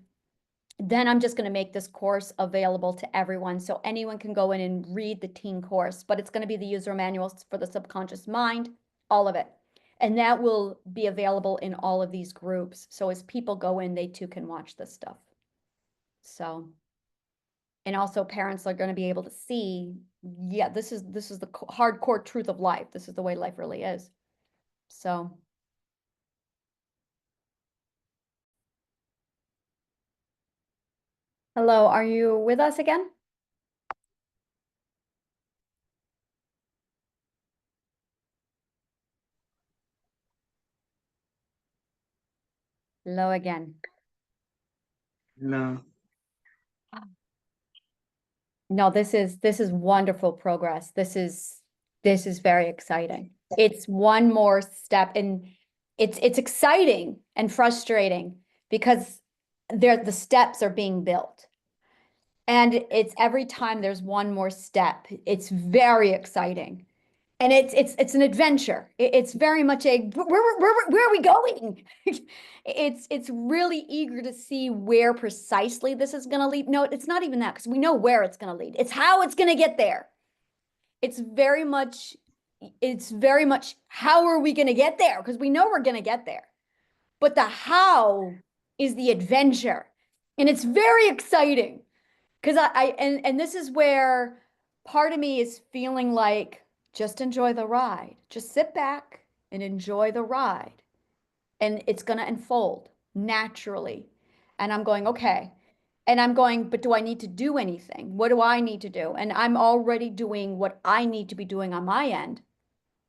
then I'm just going to make this course available to everyone so anyone can go in and read the teen course, but it's going to be the user manuals for the subconscious mind, all of it. And that will be available in all of these groups. So as people go in, they too can watch this stuff. So, and also parents are going to be able to see, yeah, this is the hardcore truth of life. This is the way life really is. So. Hello, are you with us again? Hello again. No. No, this is wonderful progress. This is very exciting. It's one more step, and it's exciting and frustrating because the steps are being built. And it's every time there's one more step, it's very exciting. And it's an adventure. It's very much where are we going? It's really eager to see where precisely this is going to lead. No, it's not even that, because we know where it's going to lead. It's how it's going to get there. It's very much how are we going to get there? Because we know we're going to get there. But the how is the adventure. And it's very exciting. Because and this is where part of me is feeling like, just enjoy the ride. Just sit back and enjoy the ride. And it's going to unfold naturally. And I'm going, okay. And I'm going, but do I need to do anything? What do I need to do? And I'm already doing what I need to be doing on my end.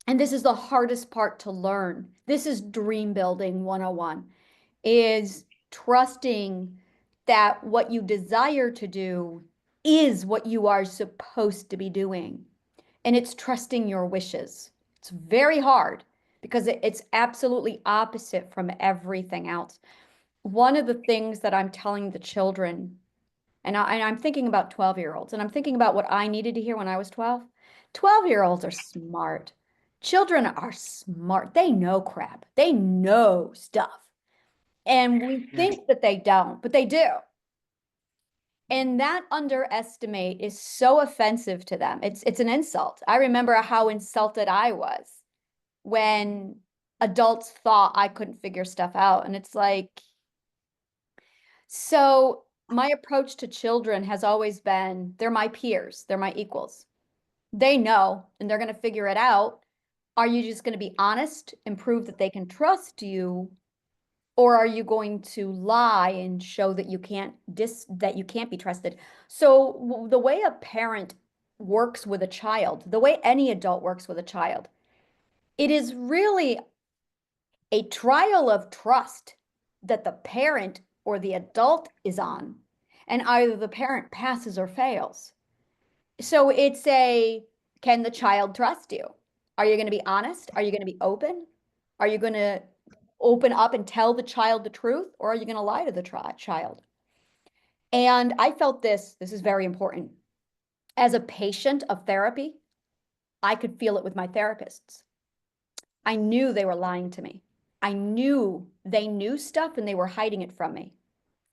And this is the hardest part to learn. This is dream building 101, is trusting that what you desire to do is what you are supposed to be doing. And it's trusting your wishes. It's very hard because it's absolutely opposite from everything else. One of the things that I'm telling the children, and I'm thinking about 12-year-olds, and I'm thinking about what I needed to hear when I was 12. 12-year-olds are smart. Children are smart. They know crap. They know stuff. And we Yes. think that they don't, but they do. And that underestimate is so offensive to them. It's an insult. I remember how insulted I was when adults thought I couldn't figure stuff out. And it's like, so my approach to children has always been, they're my peers, they're my equals. They know, and they're going to figure it out. Are you just going to be honest and prove that they can trust you? Or are you going to lie and show that you can't be trusted? So the way a parent works with a child, the way any adult works with a child, it is really a trial of trust that the parent or the adult is on, and either the parent passes or fails. So it's can the child trust you? Are you going to be honest? Are you going to be open? Are you going to open up and tell the child the truth, or are you going to lie to the child? And I felt this is very important. As a patient of therapy, I could feel it with my therapists. I knew they were lying to me. I knew they knew stuff and they were hiding it from me.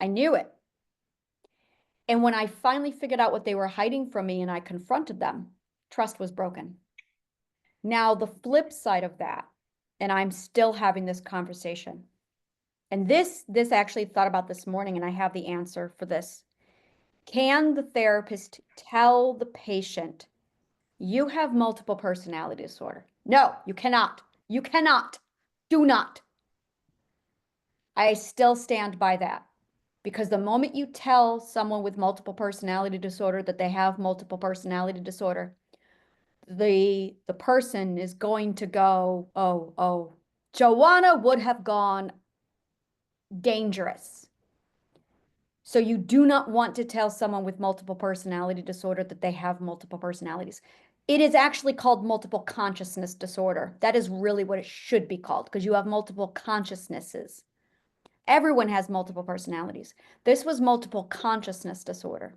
I knew it. And when I finally figured out what they were hiding from me and I confronted them, trust was broken. Now, the flip side of that, and I'm still having this conversation, and this actually thought about this morning, and I have the answer for this. Can the therapist tell the patient, you have multiple personality disorder? No, you cannot. You cannot. Do not. I still stand by that, because the moment you tell someone with multiple personality disorder that they have multiple personality disorder, the person is going to go, oh, Joanna would have gone dangerous. So you do not want to tell someone with multiple personality disorder that they have multiple personalities. It is actually called multiple consciousness disorder. That is really what it should be called, because you have multiple consciousnesses. Everyone has multiple personalities. This was multiple consciousness disorder.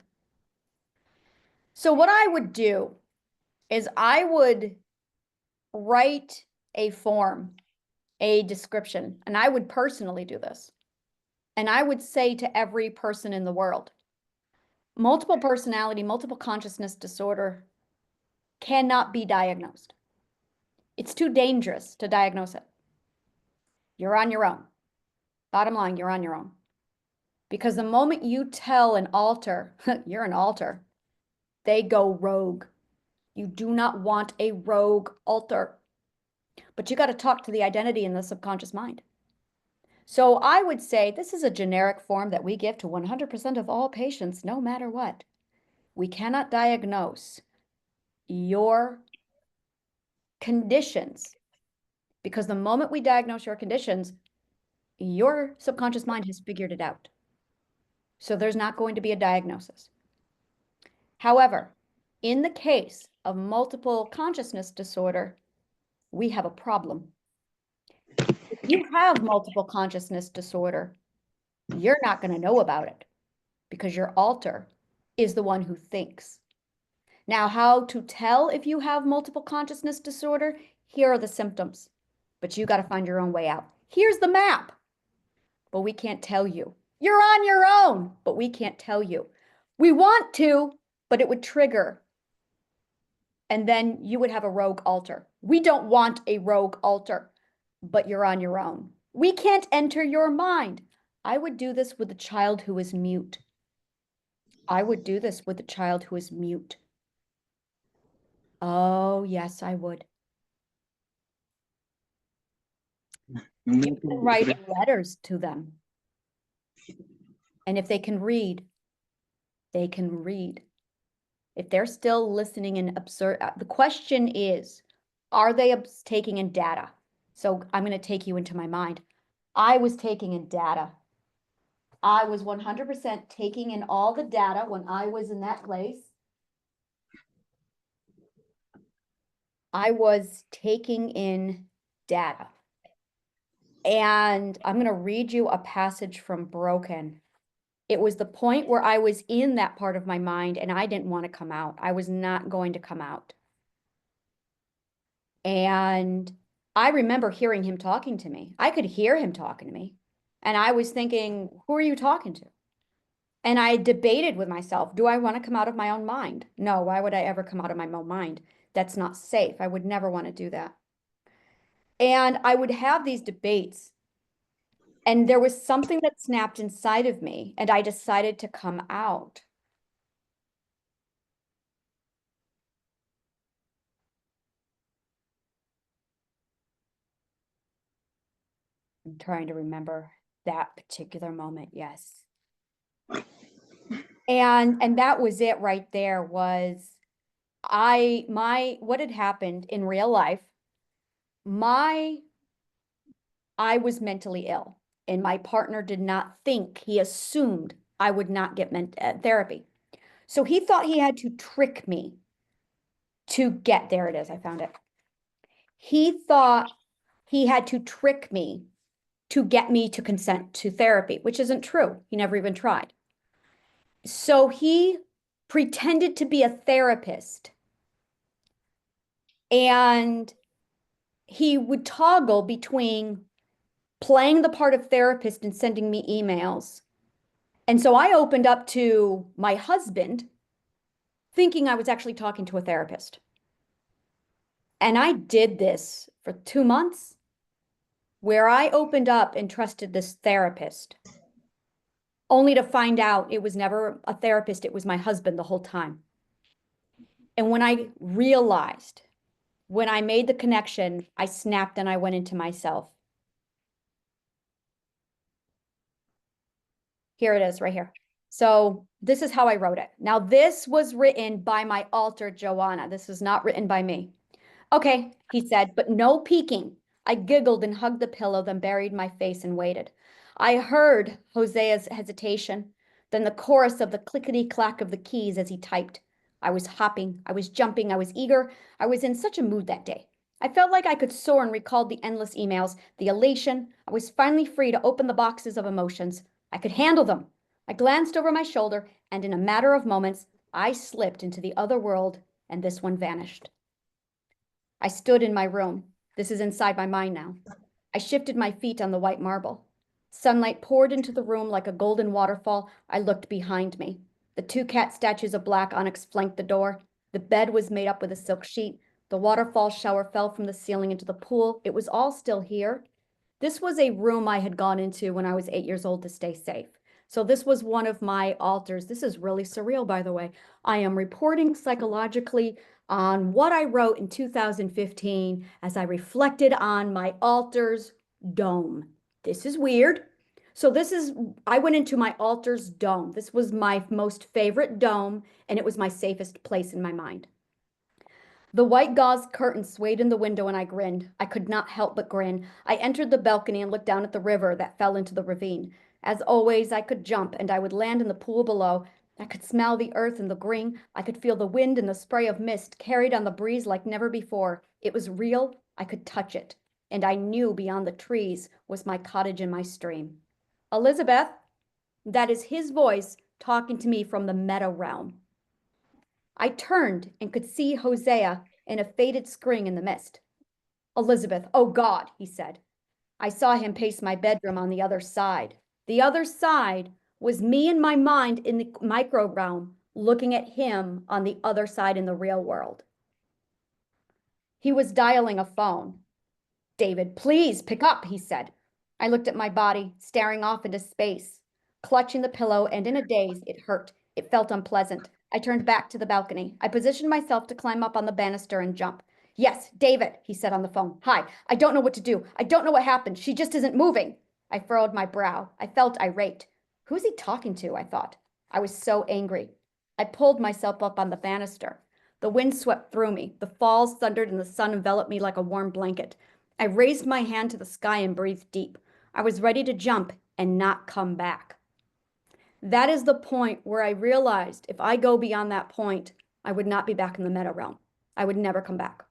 So what I would do is I would write a form, a description, and I would personally do this. And I would say to every person in the world, multiple personality, multiple consciousness disorder cannot be diagnosed. It's too dangerous to diagnose it. You're on your own. Bottom line, you're on your own. Because the moment you tell an alter, you're an alter, they go rogue. You do not want a rogue alter. But you got to talk to the identity in the subconscious mind. So I would say this is a generic form that we give to 100% of all patients, no matter what. We cannot diagnose your conditions, because the moment we diagnose your conditions, your subconscious mind has figured it out. So there's not going to be a diagnosis. However, in the case of multiple consciousness disorder, we have a problem. If you have multiple consciousness disorder, you're not going to know about it, because your alter is the one who thinks. Now, how to tell if you have multiple consciousness disorder? Here are the symptoms, but you got to find your own way out. Here's the map, but we can't tell you. You're on your own, but we can't tell you. We want to, but it would trigger, and then you would have a rogue alter. We don't want a rogue alter, but you're on your own. We can't enter your mind. I would do this with a child who is mute. I would do this with a child who is mute. Oh, yes, I would. You can write letters to them. And if they can read, they can read. If they're still listening and observe, the question is, are they taking in data? So I'm going to take you into my mind. I was taking in data. I was 100% taking in all the data when I was in that place. I was taking in data. And I'm going to read you a passage from Broken. It was the point where I was in that part of my mind and I didn't want to come out. I was not going to come out. And I remember hearing him talking to me. I could hear him talking to me. And I was thinking, who are you talking to? And I debated with myself, do I want to come out of my own mind? No, why would I ever come out of my own mind? That's not safe. I would never want to do that. And I would have these debates. And there was something that snapped inside of me, and I decided to come out. I'm trying to remember that particular moment. Yes. And that was it right there. Was what had happened in real life, I was mentally ill, and my partner did not think, he assumed I would not get therapy. So he thought he had to trick me to get, there it is, I found it. He thought he had to trick me to get me to consent to therapy, which isn't true. He never even tried. So he pretended to be a therapist, and he would toggle between playing the part of therapist and sending me emails. And so I opened up to my husband thinking I was actually talking to a therapist. And I did this for 2 months, where I opened up and trusted this therapist, only to find out it was never a therapist, it was my husband the whole time. And when I realized, when I made the connection, I snapped and I went into myself. Here it is right here. So this is how I wrote it. Now, this was written by my alter, Joanna. This was not written by me. Okay, he said, but no peeking. I giggled and hugged the pillow, then buried my face and waited. I heard Hosea's hesitation, then the chorus of the clickety-clack of the keys as he typed. I was hopping, I was jumping, I was eager. I was in such a mood that day. I felt like I could soar and recalled the endless emails, the elation. I was finally free to open the boxes of emotions. I could handle them. I glanced over my shoulder, and in a matter of moments, I slipped into the other world, and this one vanished. I stood in my room. This is inside my mind now. I shifted my feet on the white marble. Sunlight poured into the room like a golden waterfall. I looked behind me. The two cat statues of black onyx flanked the door. The bed was made up with a silk sheet. The waterfall shower fell from the ceiling into the pool. It was all still here. This was a room I had gone into when I was 8 years old to stay safe. So this was one of my alters. This is really surreal, by the way. I am reporting psychologically on what I wrote in 2015 as I reflected on my altar's dome. This is weird. So I went into my altar's dome. This was my most favorite dome, and it was my safest place in my mind. The white gauze curtain swayed in the window and I grinned. I could not help but grin. I entered the balcony and looked down at the river that fell into the ravine. As always, I could jump and I would land in the pool below. I could smell the earth and the green. I could feel the wind and the spray of mist carried on the breeze like never before. It was real. I could touch it. And I knew beyond the trees was my cottage and my stream. Elizabeth, that is his voice talking to me from the meadow realm. I turned and could see Hosea in a faded screen in the mist. Elizabeth, oh God, he said. I saw him pace my bedroom on the other side. The other side was me in my mind in the micro realm, looking at him on the other side in the real world. He was dialing a phone. David, please pick up, he said. I looked at my body, staring off into space, clutching the pillow, and in a daze, it hurt. It felt unpleasant. I turned back to the balcony. I positioned myself to climb up on the banister and jump. Yes, David, he said on the phone. Hi, I don't know what to do. I don't know what happened. She just isn't moving. I furrowed my brow. I felt irate. Who's he talking to? I thought. I was so angry. I pulled myself up on the banister. The wind swept through me. The falls thundered and the sun enveloped me like a warm blanket. I raised my hand to the sky and breathed deep. I was ready to jump and not come back. That is the point where I realized if I go beyond that point, I would not be back in the meta realm. I would never come back.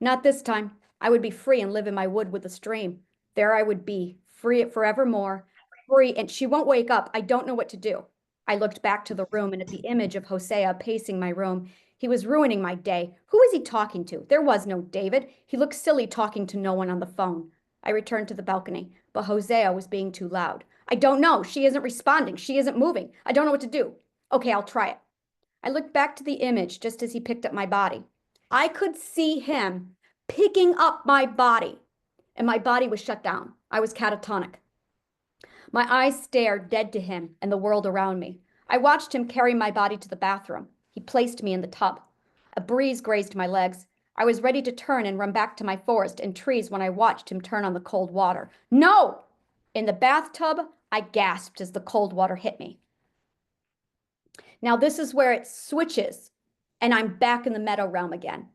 Not this time. I would be free and live in my wood with the stream. There I would be, free forevermore, free, and she won't wake up. I don't know what to do. I looked back to the room and at the image of Hosea pacing my room. He was ruining my day. Who was he talking to? There was no David. He looked silly talking to no one on the phone. I returned to the balcony, but Hosea was being too loud. I don't know. She isn't responding. She isn't moving. I don't know what to do. Okay, I'll try it. I looked back to the image just as he picked up my body. I could see him picking up my body, and my body was shut down. I was catatonic. My eyes stared dead to him and the world around me. I watched him carry my body to the bathroom. He placed me in the tub. A breeze grazed my legs. I was ready to turn and run back to my forest and trees when I watched him turn on the cold water. No! In the bathtub, I gasped as the cold water hit me. Now this is where it switches, and I'm back in the meadow realm again.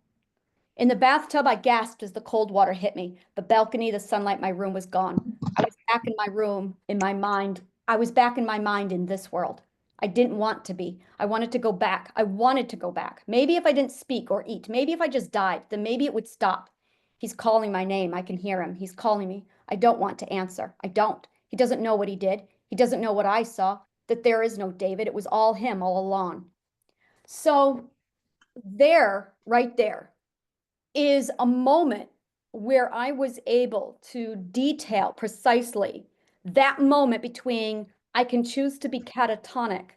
In the bathtub, I gasped as the cold water hit me. The balcony, the sunlight, my room was gone. I was back in my room, in my mind. I was back in my mind in this world. I didn't want to be. I wanted to go back. I wanted to go back. Maybe if I didn't speak or eat, maybe if I just died, then maybe it would stop. He's calling my name. I can hear him. He's calling me. I don't want to answer. I don't. He doesn't know what he did. He doesn't know what I saw, that there is no David. It was all him all along. So there, right there, is a moment where I was able to detail precisely that moment between I can choose to be catatonic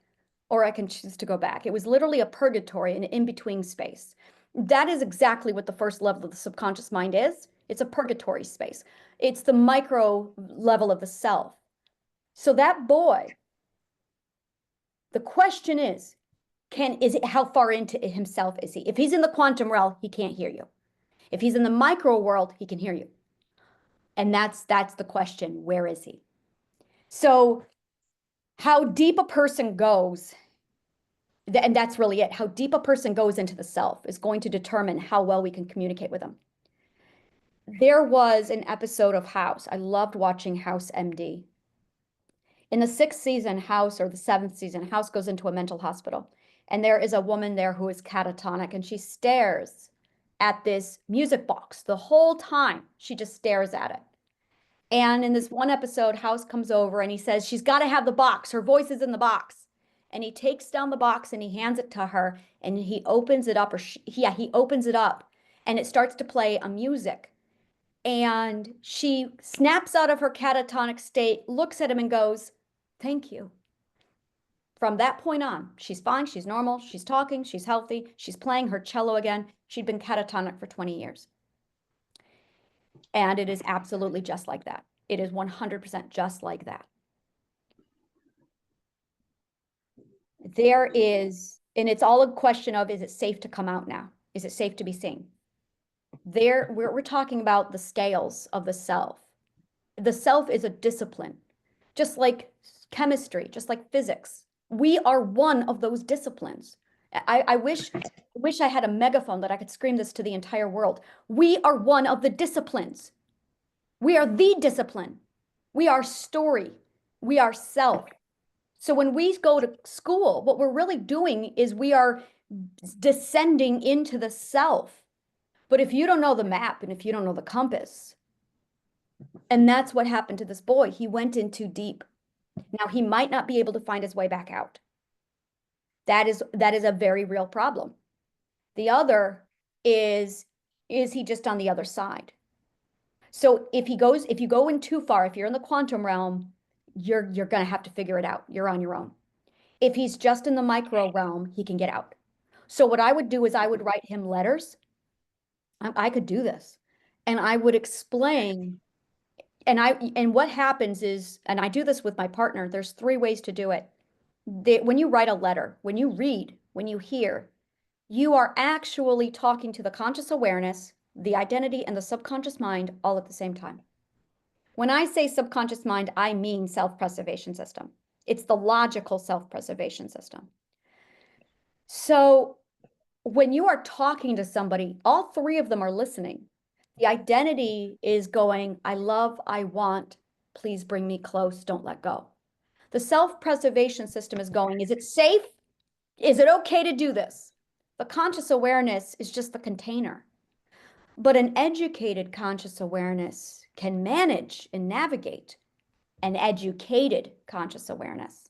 or I can choose to go back. It was literally a purgatory, an in-between space. That is exactly what the first level of the subconscious mind is. It's a purgatory space. It's the micro level of the self. So that boy, the question is how far into himself is he? If he's in the quantum realm, he can't hear you. If he's in the micro world, he can hear you. And that's the question. Where is he? So how deep a person goes, and that's really it. How deep a person goes into the self is going to determine how well we can communicate with them. There was an episode of House. I loved watching House MD. In the 6th season, House, or the 7th season, House goes into a mental hospital. And there is a woman there who is catatonic, and she stares at this music box the whole time. She just stares at it. And in this one episode, House comes over and he says, she's got to have the box. Her voice is in the box. And he takes down the box and he hands it to her and he opens it up, he opens it up and it starts to play a music. And she snaps out of her catatonic state, looks at him and goes, thank you. From that point on, she's fine, she's normal, she's talking, she's healthy, she's playing her cello again. She'd been catatonic for 20 years. And it is absolutely just like that. It is 100% just like that. There is, and it's all a question of, is it safe to come out now? Is it safe to be seen? We're talking about the scales of the self. The self is a discipline, just like chemistry, just like physics. We are one of those disciplines. I wish I had a megaphone that I could scream this to the entire world. We are one of the disciplines. We are the discipline. We are story. We are self. So when we go to school, what we're really doing is we are descending into the self. But if you don't know the map and if you don't know the compass, and that's what happened to this boy, he went in too deep. Now he might not be able to find his way back out. That is a very real problem. The other is he just on the other side? So if you go in too far, if you're in the quantum realm, you're going to have to figure it out. You're on your own. If he's just in the micro realm, he can get out. So what I would do is I would write him letters. I could do this. And I would explain. And what happens is, and I do this with my partner, there's 3 ways to do it. When you write a letter, when you read, when you hear, you are actually talking to the conscious awareness, the identity, and the subconscious mind all at the same time. When I say subconscious mind, I mean self-preservation system. It's the logical self-preservation system. So when you are talking to somebody, all 3 of them are listening. The identity is going, I love, I want, please bring me close, don't let go. The self-preservation system is going, is it safe? Is it okay to do this? The conscious awareness is just the container. But an educated conscious awareness can manage and navigate an educated conscious awareness.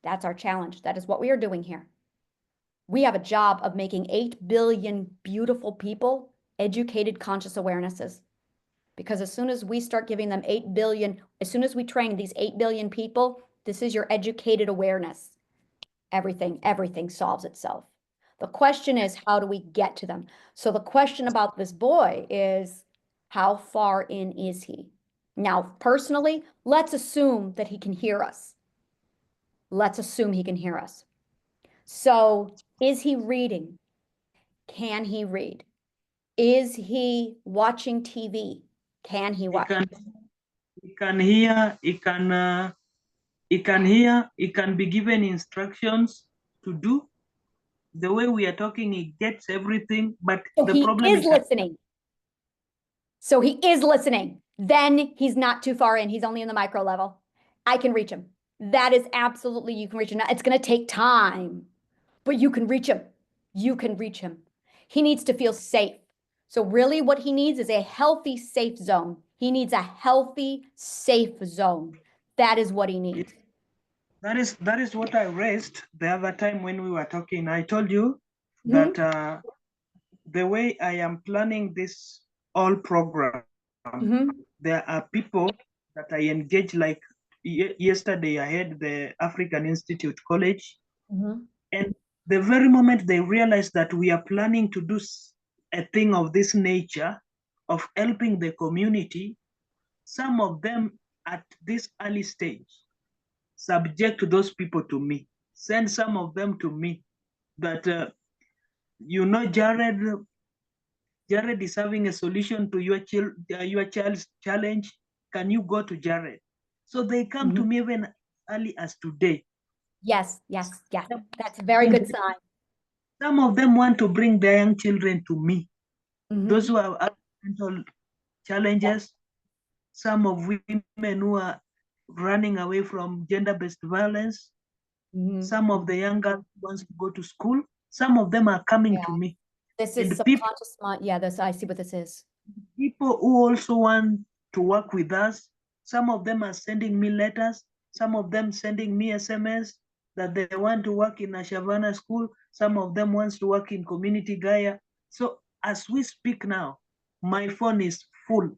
That's our challenge. That is what we are doing here. We have a job of making 8 billion beautiful people educated conscious awarenesses. Because as soon as we start giving them 8 billion, as soon as we train these 8 billion people, this is your educated awareness. Everything solves itself. The question is, how do we get to them? So the question about this boy is, how far in is he? Now, personally, let's assume that he can hear us. Let's assume he can hear us. So is he reading? Can he read? Is he watching TV? Can he watch? He can hear, he can hear, he can be given instructions to do. The way we are talking, he gets everything, but So the he problem is listening. So he is listening. then he's not too far in. He's only in the micro level. I can reach him. That is absolutely, you can reach him. It's going to take time, but you can reach him. You can reach him. He needs to feel safe. So really what he needs is a healthy, safe zone. He needs a healthy, safe zone. That is what he needs. That is what I raised the other time when we were talking. I told you Mhm. that the way I am planning this all program, Mhm. there are people that I engage. Like yesterday, I had the African Institute College, Mhm. and the very moment they realize that we are planning to do a thing of this nature, of helping the community, some of them at this early stage subject those people to me, send some of them to me that, Jared is having a solution to your child's challenge. Can you go to Jared? So they come to Mhm. me even early as today. Yes, yes, yes. That's a very good sign. Some of them want to bring their young children to me. Those Mhm. who have mental Yeah. challenges, some of women who are running away from gender-based violence, Mhm. some of the young girls wants to go to school. Some of them are coming to Yeah. me. This is And people subconscious mind. Yeah, this I see what this is. people who also want to work with us, some of them are sending me letters, some of them sending me SMS that they want to work in a Shavana school, some of them wants to work in community Gaia. So as we speak now, my phone is full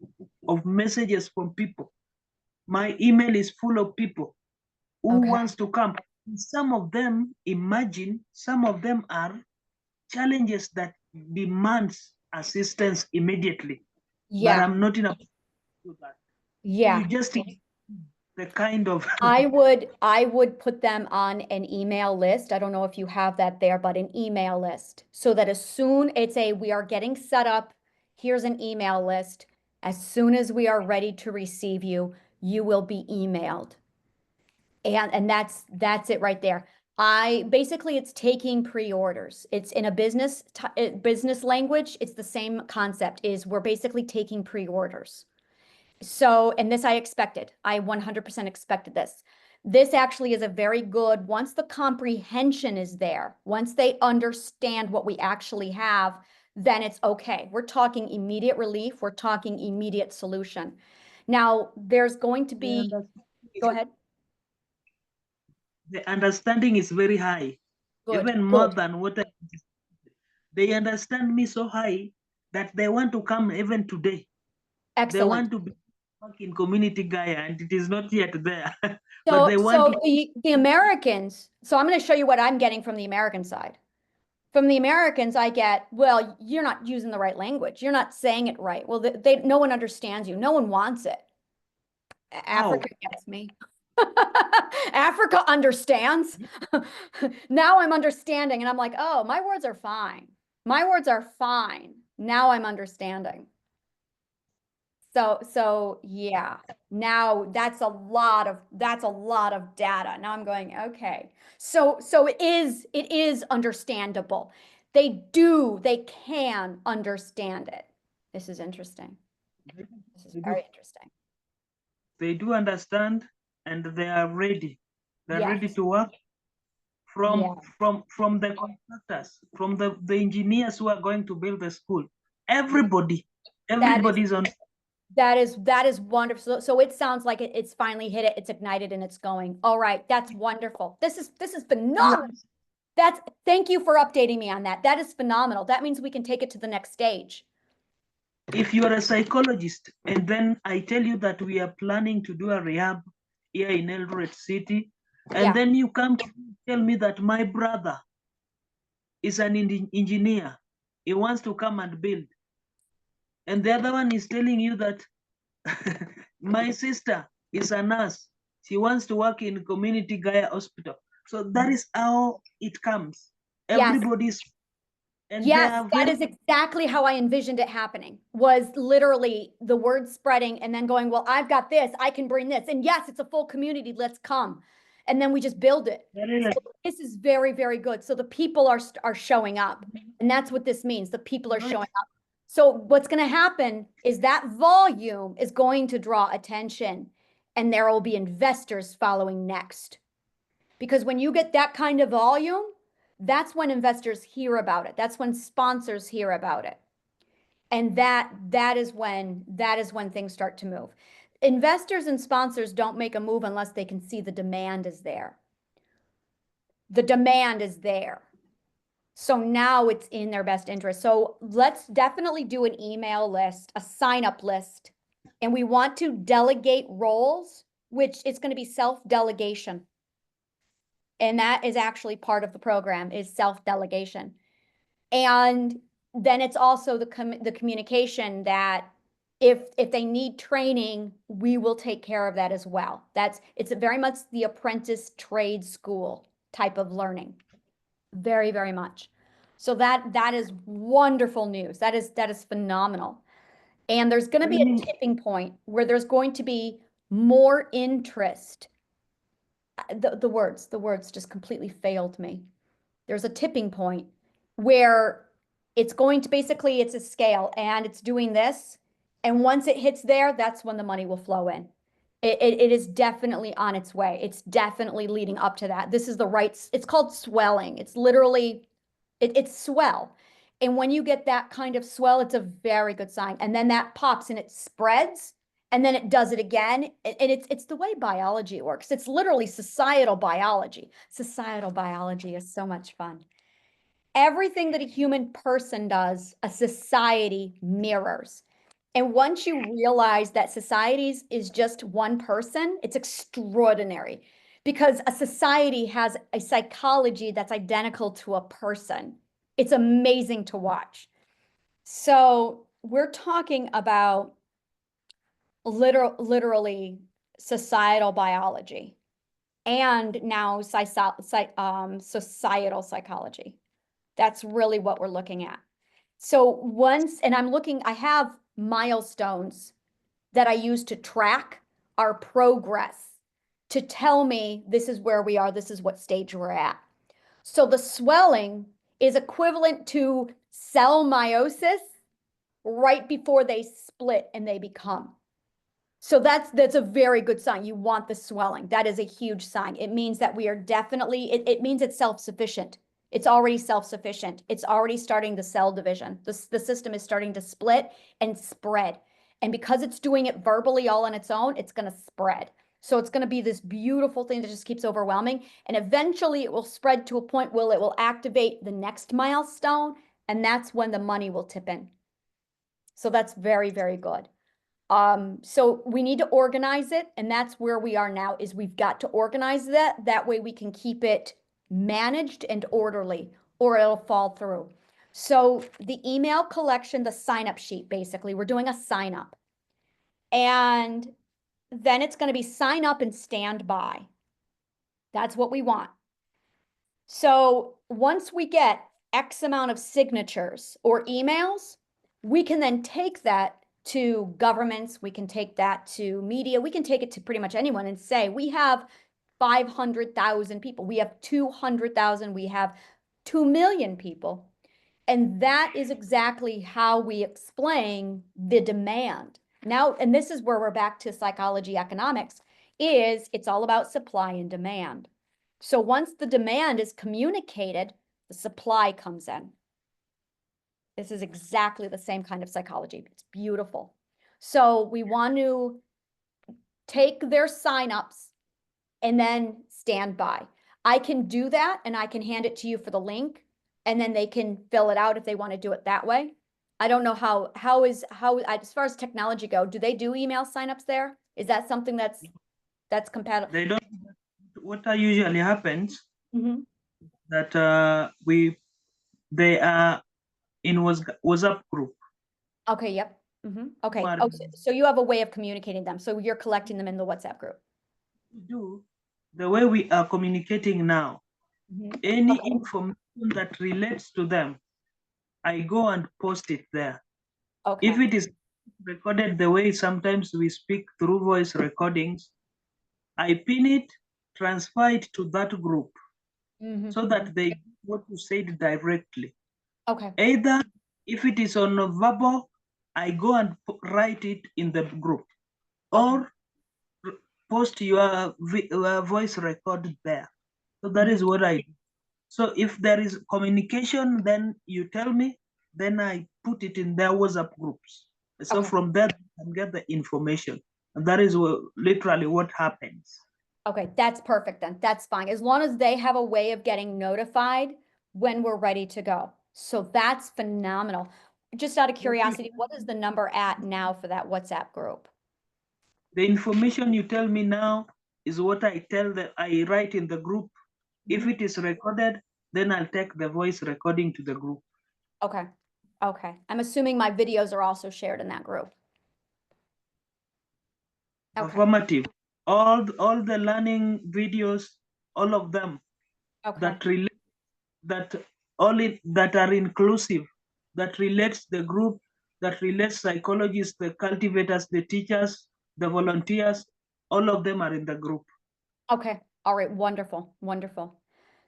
of messages from people. My email is full of people who Okay. wants to come. Some of them, imagine, some of them are challenges that demands assistance immediately, but Yeah. I'm not in a do that. So you Yeah. just the kind of I would put them on an email list. I don't know if you have that there, but an email list. So that as soon we are getting set up, here's an email list. As soon as we are ready to receive you, you will be emailed. And that's it right there. I basically it's taking pre-orders. It's in a business language, it's the same concept is we're basically taking pre-orders. So, and this I expected. I 100% expected this. This actually is a very good, once the comprehension is there, once they understand what we actually have, then it's okay. We're talking immediate relief. We're talking immediate solution. Now, there's going to be, go ahead. the understanding is very high, Good, even more good, than they understand me so high that they want to come even today. They excellent. want to be work in community Gaia, and it is not yet there, but So, they want so to. the Americans, so I'm going to show you what I'm getting from the American side. From the Americans, I get, well, you're not using the right language. You're not saying it right. Well, no one understands you. No one wants it. How? Africa gets me. Africa understands. Now I'm understanding, and I'm like, oh, my words are fine. My words are fine. Now I'm understanding. So yeah. Now that's a lot of data. Now I'm going, okay. So it is understandable. They can understand it. This is interesting. This is They do. very interesting. They do understand, and they are ready. They're ready Yes. to work from Yeah. from the contractors, from the engineers who are going to build the school. Everybody, That is everybody's on. that is wonderful. So it sounds like it's finally hit it, it's ignited and it's going. All right, that's wonderful. This is phenomenal. Thank you for updating me on that. That is phenomenal. That means we can take it to the next stage. If you are a psychologist, and then I tell you that we are planning to do a rehab here in Eldoret City, and Yeah. then you come to tell me that my brother is an engineer, he wants to come and build, and the other one is telling you that my sister is a nurse, she wants to work in community Gaia hospital. So that is how it comes. Yes. Everybody's, and they Yes, are that very. is exactly how I envisioned it happening. Was literally the word spreading and then going, well, I've got this, I can bring this. And yes, it's a full community, let's come. And then we just build it. Very, So this is very, very good. So the people are showing up. And that's what this means. The people are showing up. So what's going to happen is that volume is going to draw attention, and there will be investors following next. Because when you get that kind of volume, that's when investors hear about it. That's when sponsors hear about it. And that is when things start to move. Investors and sponsors don't make a move unless they can see the demand is there. The demand is there. So now it's in their best interest. So let's definitely do an email list, a sign up list. And we want to delegate roles, which is going to be self-delegation. And that is actually part of the program, is self-delegation. And then it's also the communication that if they need training, we will take care of that as well. It's very much the apprentice trade school type of learning. Very, very much. So that is wonderful news. That is phenomenal. And there's going to be a tipping point where there's going to be more interest. The words just completely failed me. There's a tipping point where it's going to basically, it's a scale and it's doing this. And once it hits there, that's when the money will flow in. It is definitely on its way. It's definitely leading up to that. This is the right, it's called swelling. It's literally, it's swell. And when you get that kind of swell, it's a very good sign. And then that pops and it spreads and then it does it again. And it's the way biology works. It's literally societal biology. Societal biology is so much fun. Everything that a human person does, a society mirrors. And once you realize that societies is just one person, it's extraordinary because a society has a psychology that's identical to a person. It's amazing to watch. So we're talking about literally societal biology and now societal psychology. That's really what we're looking at. So I have milestones that I use to track our progress, to tell me this is where we are, this is what stage we're at. So the swelling is equivalent to cell meiosis right before they split and they become. So that's a very good sign. You want the swelling. That is a huge sign. It means that we are definitely, it means it's self-sufficient. It's already self-sufficient. It's already starting the cell division. The system is starting to split and spread. And because it's doing it verbally all on its own, it's going to spread. So it's going to be this beautiful thing that just keeps overwhelming. And eventually it will spread to a point where it will activate the next milestone. And that's when the money will tip in. So that's very, very good. So we need to organize it, and that's where we are now, is we've got to organize that. That way we can keep it managed and orderly, or it'll fall through. So the email collection, the sign-up sheet, basically, we're doing a sign-up. And then it's going to be sign up and stand by. That's what we want. So once we get X amount of signatures or emails, we can then take that to governments, we can take that to media, we can take it to pretty much anyone and say, we have 500,000 people, we have 200,000, we have 2 million people. And that is exactly how we explain the demand. Now, and this is where we're back to psychology economics, it's all about supply and demand. So once the demand is communicated, the supply comes in. This is exactly the same kind of psychology. It's beautiful. So we want to take their signups and then stand by. I can do that and I can hand it to you for the link and then they can fill it out if they want to do it that way. I don't know how as far as technology go, do they do email signups there? Is that something that's compatible? They don't. What usually happens that they are in WhatsApp group. Okay, yep. Okay. Oh, so you have a way of communicating them. So you're collecting them in the WhatsApp group. We do. The way we are communicating now, any information that relates to them, I go and post it there. Okay. If it is recorded the way sometimes we speak through voice recordings, I pin it, transfer it to that group so that they get what you said directly. Okay. Either If it is on a verbal, I go and write it in the group, or post your voice record there. So that is what I do. So if there is communication, then you tell me, then I put it in their WhatsApp groups. So from there, I can get the information. And that is literally what happens. Okay, that's perfect then. That's fine. As long as they have a way of getting notified when we're ready to go. So that's phenomenal. Just out of curiosity, what is the number at now for that WhatsApp group? The information you tell me now is what I write in the group. If it is recorded, then I'll take the voice recording to the group. Okay. Okay. I'm assuming my videos are also shared in that group. Okay. Affirmative. All the learning videos, all of them that relate, that that are inclusive, that relates the group, that relates psychologists, the cultivators, the teachers, the volunteers, all of them are in the group. Okay. All right. Wonderful. Wonderful.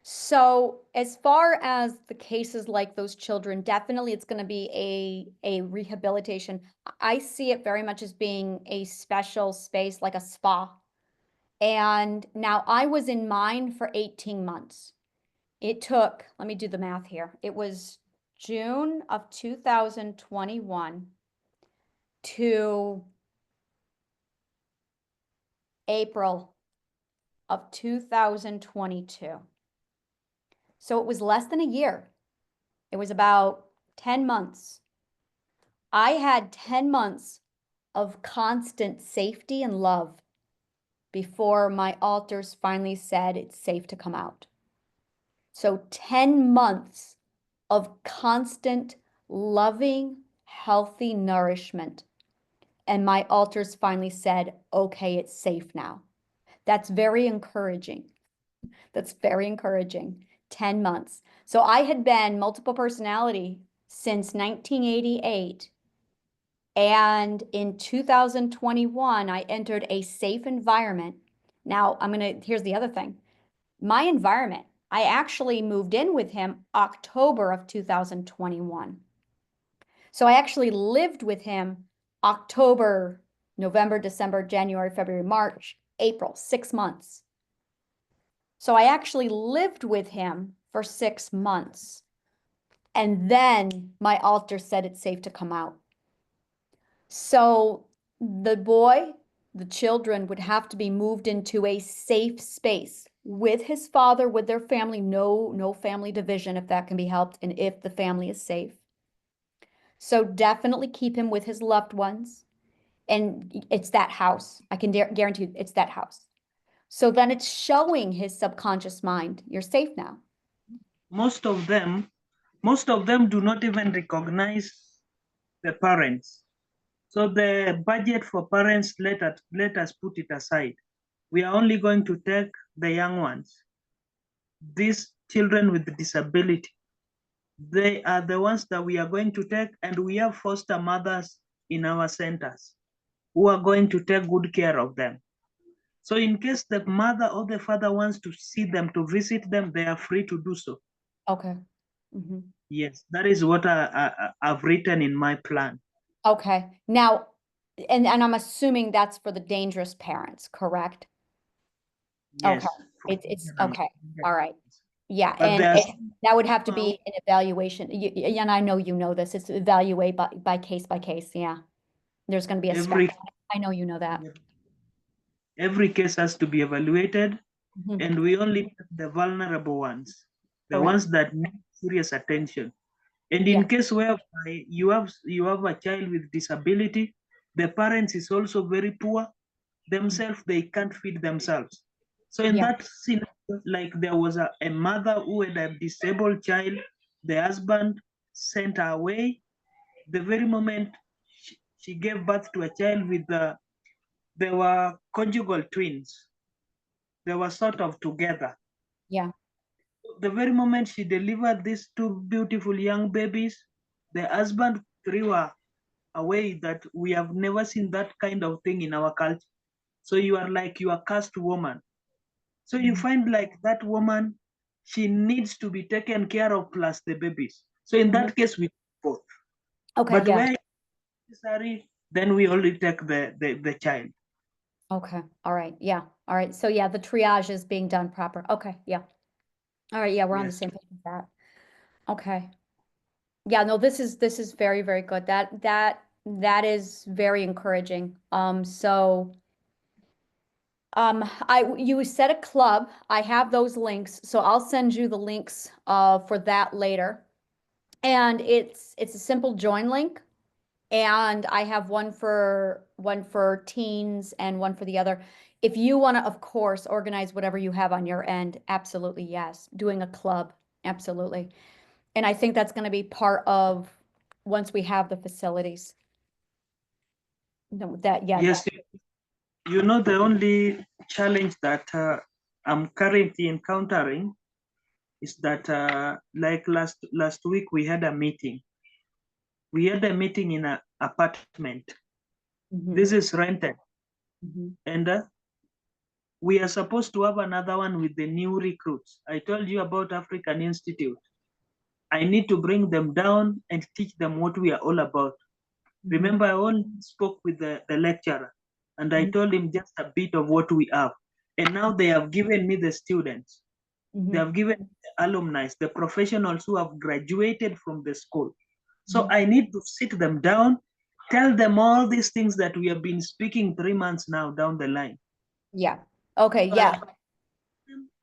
So as far as the cases like those children, definitely it's going to be a rehabilitation. I see it very much as being a special space, like a spa. And now I was in mine for 18 months. It took, let me do the math here. It was June of 2021 to April of 2022. So it was less than a year. It was about 10 months. I had 10 months of constant safety and love before my alters finally said it's safe to come out. So 10 months of constant, loving, healthy nourishment. And my alters finally said, okay, it's safe now. That's very encouraging. That's very encouraging. 10 months. So I had been multiple personality since 1988. And in 2021, I entered a safe environment. Now, here's the other thing. My environment, I actually moved in with him October of 2021. So I actually lived with him October, November, December, January, February, March, April, 6 months. So I actually lived with him for 6 months. And then my alter said it's safe to come out. So the children would have to be moved into a safe space with his father, with their family, no family division if that can be helped, and if the family is safe. So definitely keep him with his loved ones. And it's that house. I can guarantee you it's that house. So then it's showing his subconscious mind, you're safe now. Most of them do not even recognize the parents. So the budget for parents, let us put it aside. We are only going to take the young ones. These children with disability, they are the ones that we are going to take, and we have foster mothers in our centers who are going to take good care of them. So in case the mother or the father wants to see them, to visit them, they are free to do so. Okay. Mm-hmm. Yes, that is what I've written in my plan. Okay. Now, and I'm assuming that's for the dangerous parents, correct? Yes. Okay. It's okay. All right. Yeah, But and that would have to be an evaluation. And I know you know this. It's evaluate by case by case. Yeah. There's going to be a spectrum. I know you know that. Every case has to be evaluated, Mhm. and we only take the vulnerable ones, the Correct. ones that need serious attention. And Yeah. in case where you have a child with disability, the parents is also very poor themselves, they can't feed themselves. So in Yeah. that scenario, like there was a mother who had a disabled child, the husband sent her away. The very moment she gave birth to a child with they were conjugal twins. They were sort of together. Yeah. The very moment she delivered these two beautiful young babies, the husband threw her away. That we have never seen that kind of thing in our culture. So you are like, you are cursed woman. So you find like that woman, she needs to be taken care of plus the babies. So in that case, we both. Okay, But yeah. where necessary, then we only take the child. Okay, all right, yeah, all right. So yeah, the triage is being done proper. Okay, yeah. All right, yeah, we're on the Yes. same page with that. Okay. Yeah, no, this is very, very good. That is very encouraging. So you said a club. I have those links, so I'll send you the links for that later. And it's a simple join link. And I have one for teens and one for the other. If you want to, of course, organize whatever you have on your end, absolutely yes. Doing a club, absolutely. And I think that's going to be part of once we have the facilities. No, that, yeah, Yes, you know, the only challenge that I'm currently encountering is that like last week we had a meeting. We had a meeting in an apartment. mhm, This is rented, mhm, and we are supposed to have another one with the new recruits. I told you about African Institute. I need to bring them down and teach them what we are all about. mhm, Remember, I only spoke with the lecturer and I mhm, told him just a bit of what we have. And now they have given me the students, they mhm, have given me the alumni, the professionals who have graduated from the school. So mhm. I need to sit them down, tell them all these things that we have been speaking 3 months now down the line. Yeah. Okay, So yeah.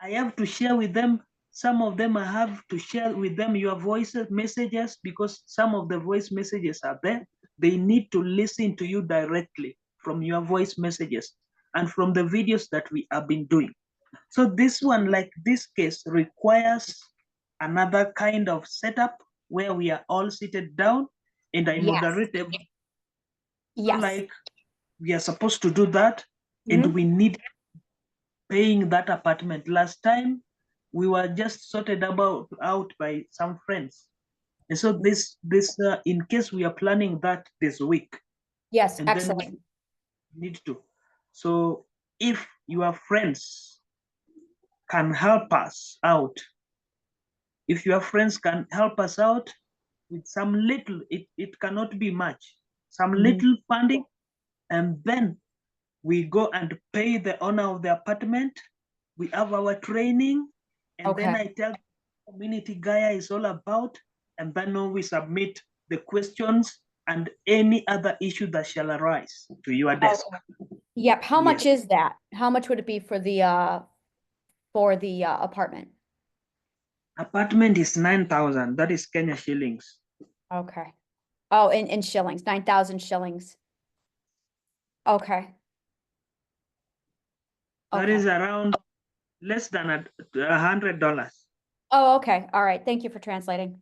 I have to share with them. Some of them I have to share with them your voice messages because some of the voice messages are there. They need to listen to you directly from your voice messages and from the videos that we have been doing. So this one, like this case, requires another kind of setup where we are all seated down and I Yes. moderate them. So Yes. like we are supposed to do that and Mhm. we need paying that apartment. Last time, we were just sorted about out by some friends, and so this in case we are planning that this week, Yes, and then we excellent. need to. So if your friends can help us out, if your friends can help us out with some little, it cannot be much, some Mhm. little funding, and then we go and pay the owner of the apartment. We have our training, and then Okay. I tell community Gaia is all about, and then we submit the questions and any other issue that shall arise to your desk. Okay. Yep. How Yes. much is that? How much would it be for the apartment? Apartment is 9,000. That is Kenya shillings. Okay. Oh, in shillings, 9,000 shillings. Okay. That Okay. is around less than $100. Oh, okay. All right. Thank you for translating.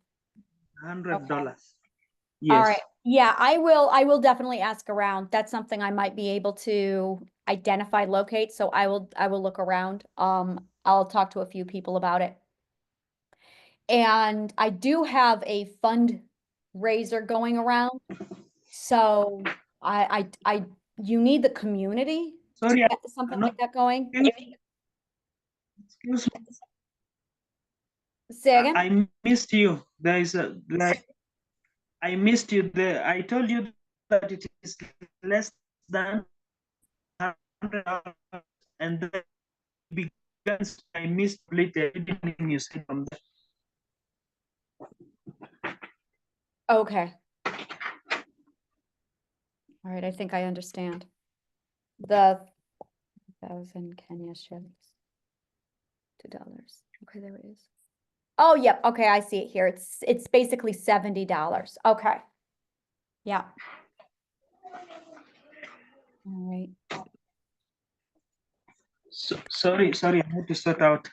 $100. Okay. All right. Yes. Yeah, I will definitely ask around. That's something I might be able to identify, locate. So I will look around. I'll talk to a few people about it. And I do have a fundraiser going around. So you need the community to Sorry, get something I'm not. like that going. Excuse me. Say again? I missed you. There is a like I missed you there. I told you that it is less than $100, and then begins. I missed later. Everything you said from there. Okay. All right, I think I understand. The 1,000 Kenya shillings, $2. Okay, there it is. Oh, yep. Okay, I see it here. It's basically $70. Okay. Yeah. All right. So, sorry, I had to sort out.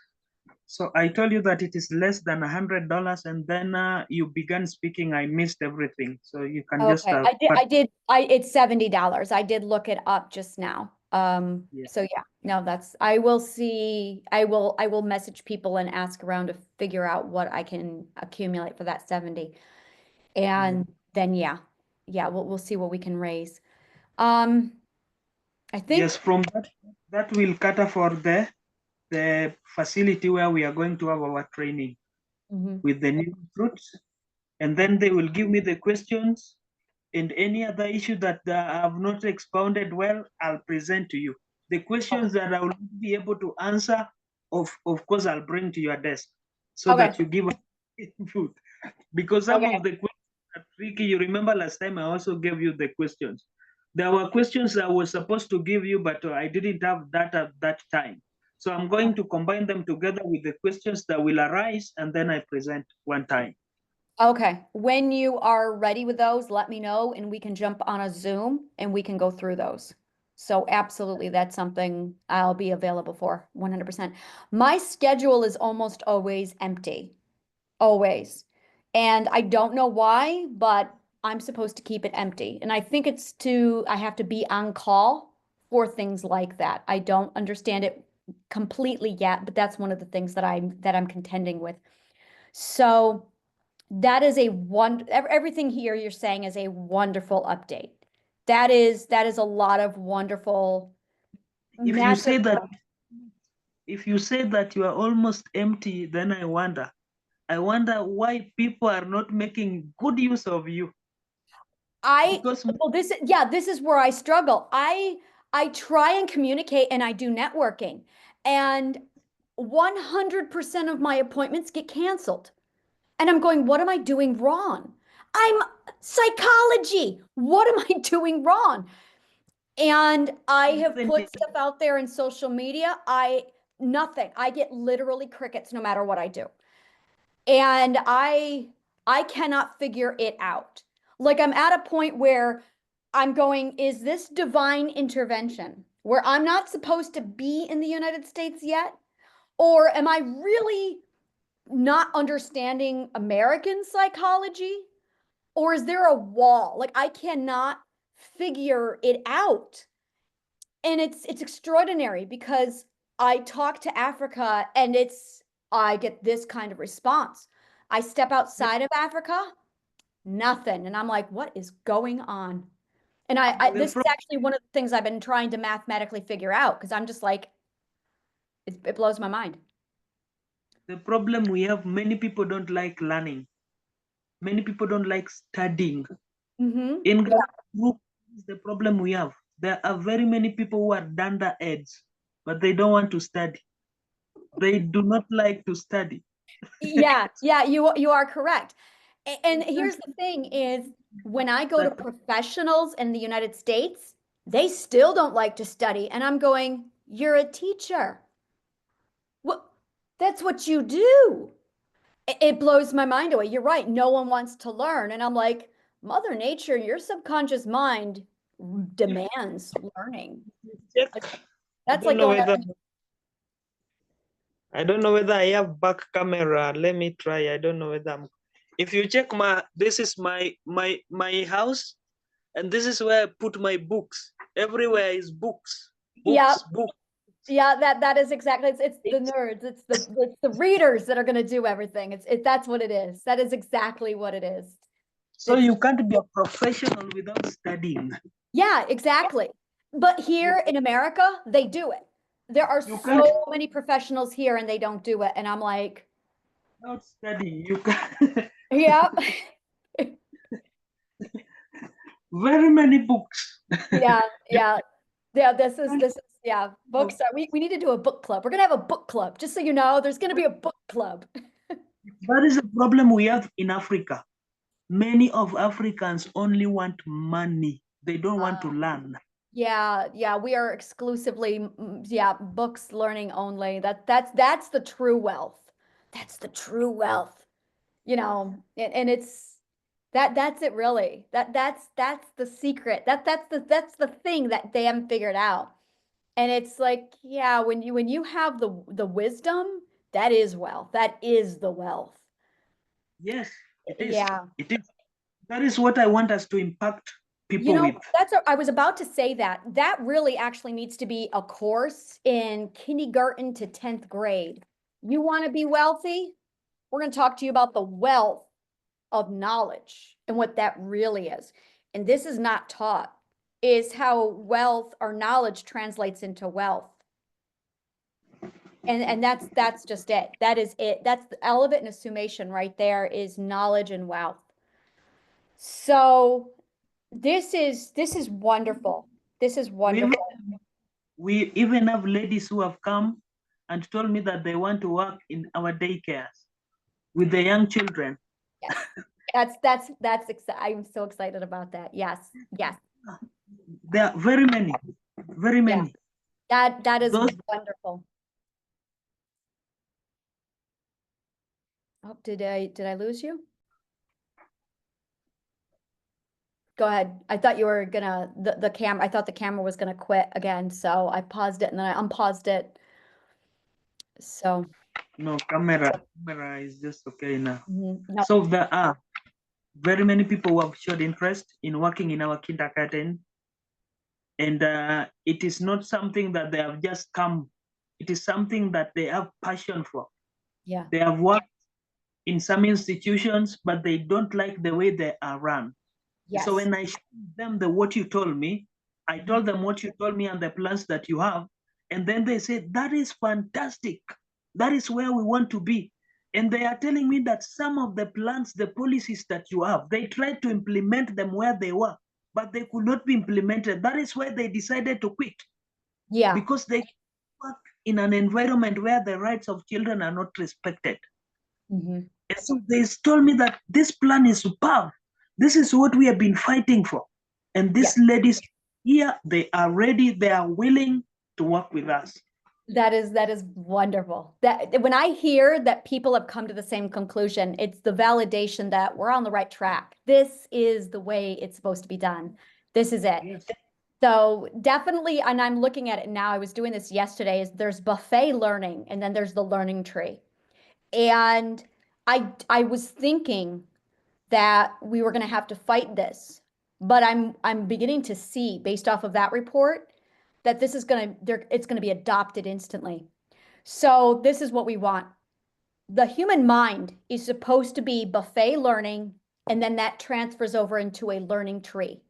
So I told you that it is less than $100, and then you began speaking. I missed everything. So you can just Okay. It's $70. I did look it up just now. Yeah. So yeah, no, I will see, I will message people and ask around to figure out what I can accumulate for that 70. And then, yeah, we'll see what we can raise. Um, I think, Yes, from that will cater for the facility where we are going to have our training mhm, with the new recruits, and then they will give me the questions. and any other issue that I have not expounded well, I'll present to you. The questions that I will not be able to answer, of course, I'll bring to your desk so Okay. that you give input. Because some Okay. of the questions are tricky. You remember last time I also gave you the questions. There were questions I was supposed to give you, but I didn't have that at that time. So I'm going to combine them together with the questions that will arise, and then I present one time. Okay. When you are ready with those, let me know and we can jump on a Zoom and we can go through those. So absolutely, that's something I'll be available for 100%. My schedule is almost always empty, always. And I don't know why, but I'm supposed to keep it empty. And I think I have to be on call for things like that. I don't understand it completely yet, but that's one of the things that I'm contending with. So that is everything here you're saying is a wonderful update. That is a lot of wonderful, If you massive. say that, if you say that you are almost empty, then I wonder why people are not making good use of you. Because Well, this is where I struggle. I try and communicate and I do networking, and 100% of my appointments get canceled. And I'm going, what am I doing wrong? I'm psychology. What am I doing wrong? And I have put stuff out there in social media. Nothing. I get literally crickets no matter what I do. And I cannot figure it out. Like I'm at a point where I'm going, is this divine intervention where I'm not supposed to be in the United States yet? Or am I really not understanding American psychology? Or is there a wall? Like I cannot figure it out. And it's extraordinary because I talk to Africa and I get this kind of response. I step outside of Africa, nothing. And I'm like, what is going on? And the, this is actually one of the things I've been trying to mathematically figure out because I'm just like, it blows my mind. the problem we have, many people don't like learning. Many people don't like studying. Mm-hmm. In group, is the problem we have. There are very many people who are dunder heads, but they don't want to study. They do not like to study. Yeah, you are correct. And here's the thing is when I go to professionals in the United States, they still don't like to study. And I'm going, you're a teacher. Well, that's what you do. It blows my mind away. You're right. No one wants to learn. And I'm like, Mother Nature, your subconscious mind demands learning. Check. I That's don't like know going whether I don't know whether I have back camera. Let me try. I don't know whether I'm. If you check this is my house, and this is where I put my books. Everywhere is books, yeah, books. yeah, that is exactly it's the nerds, it's the readers that are going to do everything. That's what it is. That is exactly what it is. So It's you can't be a professional without studying. yeah, exactly. But here in America, they do it. There are You can't so many professionals here and they don't do it. And I'm like, without study. You can yeah, very many books. yeah, You yeah. Yeah, can't. yeah, books are, we need to do a book club. We're gonna have a book club, just so you know, there's gonna be a book club. That is a problem we have in Africa. Many of Africans only want money. They don't want to learn. Yeah, yeah, we are exclusively, yeah, books learning only. That's the true wealth. That's the true wealth, and it's that's it really. That's the secret. That's the thing that they haven't figured out. And it's like, yeah, when you have the wisdom, that is wealth. That is the wealth. Yes, it is. Yeah. It is. That is what I want us to impact people with. I was about to say that. That really actually needs to be a course in kindergarten to 10th grade. You want to be wealthy? We're going to talk to you about the wealth of knowledge and what that really is. And this is not taught, is how wealth or knowledge translates into wealth. And that's just it. That is it. That's all of it in a summation right there is knowledge and wealth. So This is wonderful. This is We even, wonderful. we even have ladies who have come and told me that they want to work in our daycares with the young children. Yes. I'm so excited about that. Yes. Yes. There are very many, very Yeah. many. That is Those wonderful. Oh, did I lose you? Go ahead. I thought you were gonna the camera. I thought the camera was gonna quit again, so I paused it and then I unpaused it. So no camera is just okay now. no, So there are very many people who have showed interest in working in our kindergarten, and it is not something that they have just come. It is something that they have passion for. yeah, They have worked in some institutions, but they don't like the way they are run. So yes, when I showed them what you told me, I mhm, told them what you told me and the plans that you have. And then they said, that is fantastic. That is where we want to be. And they are telling me that some of the plans, the policies that you have, they tried to implement them where they were, but they could not be implemented. That is why they decided to quit, yeah, because they work in an environment where the rights of children are not respected. mhm, And so they told me that this plan is superb. This is what we have been fighting for. And yeah. these ladies here, they are ready, they are willing to work with us. That is wonderful. That when I hear that people have come to the same conclusion, it's the validation that we're on the right track. This is the way it's supposed to be done. This is it. Yes. So definitely, and I'm looking at it now. I was doing this yesterday. Is there's buffet learning, and then there's the learning tree. And I was thinking that we were going to have to fight this, but I'm beginning to see, based off of that report, that this is going to it's going to be adopted instantly. So this is what we want. The human mind is supposed to be buffet learning, and then that transfers over into a learning tree.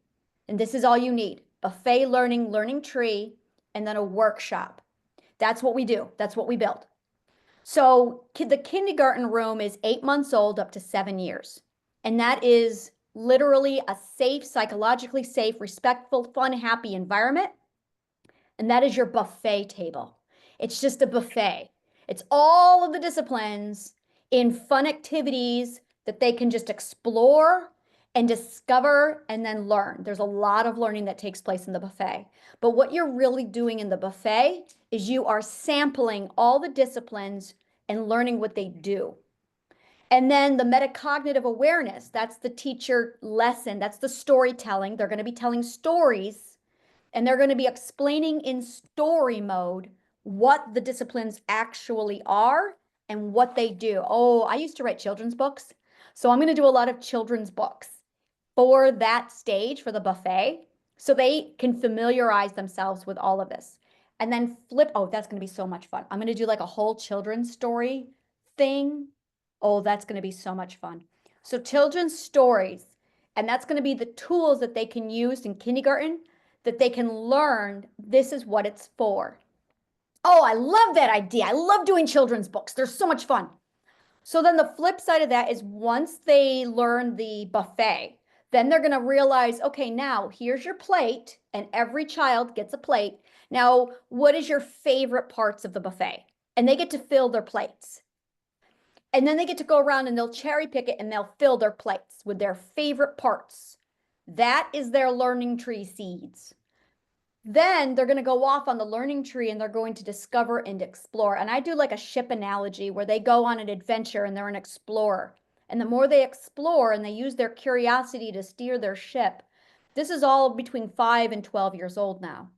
And this is all you need: buffet learning, learning tree, and then a workshop. That's what we do. That's what we build. So the kindergarten room is 8 months old up to 7 years. And that is literally a safe, psychologically safe, respectful, fun, happy environment. And that is your buffet table. It's just a buffet. It's all of the disciplines in fun activities that they can just explore and discover and then learn. There's a lot of learning that takes place in the buffet. But what you're really doing in the buffet is you are sampling all the disciplines and learning what they do. And then the metacognitive awareness, that's the teacher lesson, that's the storytelling. They're going to be telling stories, and they're going to be explaining in story mode what the disciplines actually are and what they do. Oh, I used to write children's books, so I'm going to do a lot of children's books for that stage, for the buffet, so they can familiarize themselves with all of this. And then flip, oh, that's going to be so much fun. I'm going to do like a whole children's story thing. Oh, that's going to be so much fun. So children's stories, and that's going to be the tools that they can use in kindergarten, that they can learn this is what it's for. Oh, I love that idea. I love doing children's books. They're so much fun. So then the flip side of that is once they learn the buffet, then they're going to realize, okay, now here's your plate, and every child gets a plate. Now, what is your favorite parts of the buffet? And they get to fill their plates. And then they get to go around and they'll cherry pick it and they'll fill their plates with their favorite parts. That is their learning tree seeds. Then they're going to go off on the learning tree and they're going to discover and explore. And I do like a ship analogy where they go on an adventure and they're an explorer. And the more they explore and they use their curiosity to steer their ship, this is all between 5 and 12 years old now.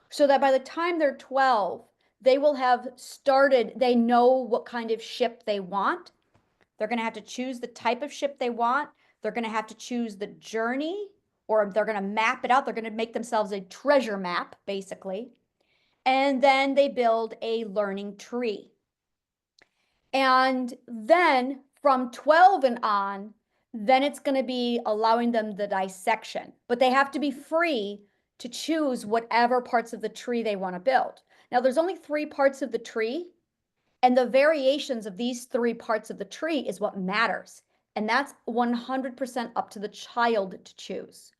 So that by the time they're 12, they will have started, they know what kind of ship they want. They're going to have to choose the type of ship they want. They're going to have to choose the journey, or they're going to map it out. They're going to make themselves a treasure map, basically. And then they build a learning tree. And then from 12 and on, then it's going to be allowing them the dissection. But they have to be free to choose whatever parts of the tree they want to build. Now, there's only 3 parts of the tree, and the variations of these 3 parts of the tree is what matters. And that's 100% up to the child to choose.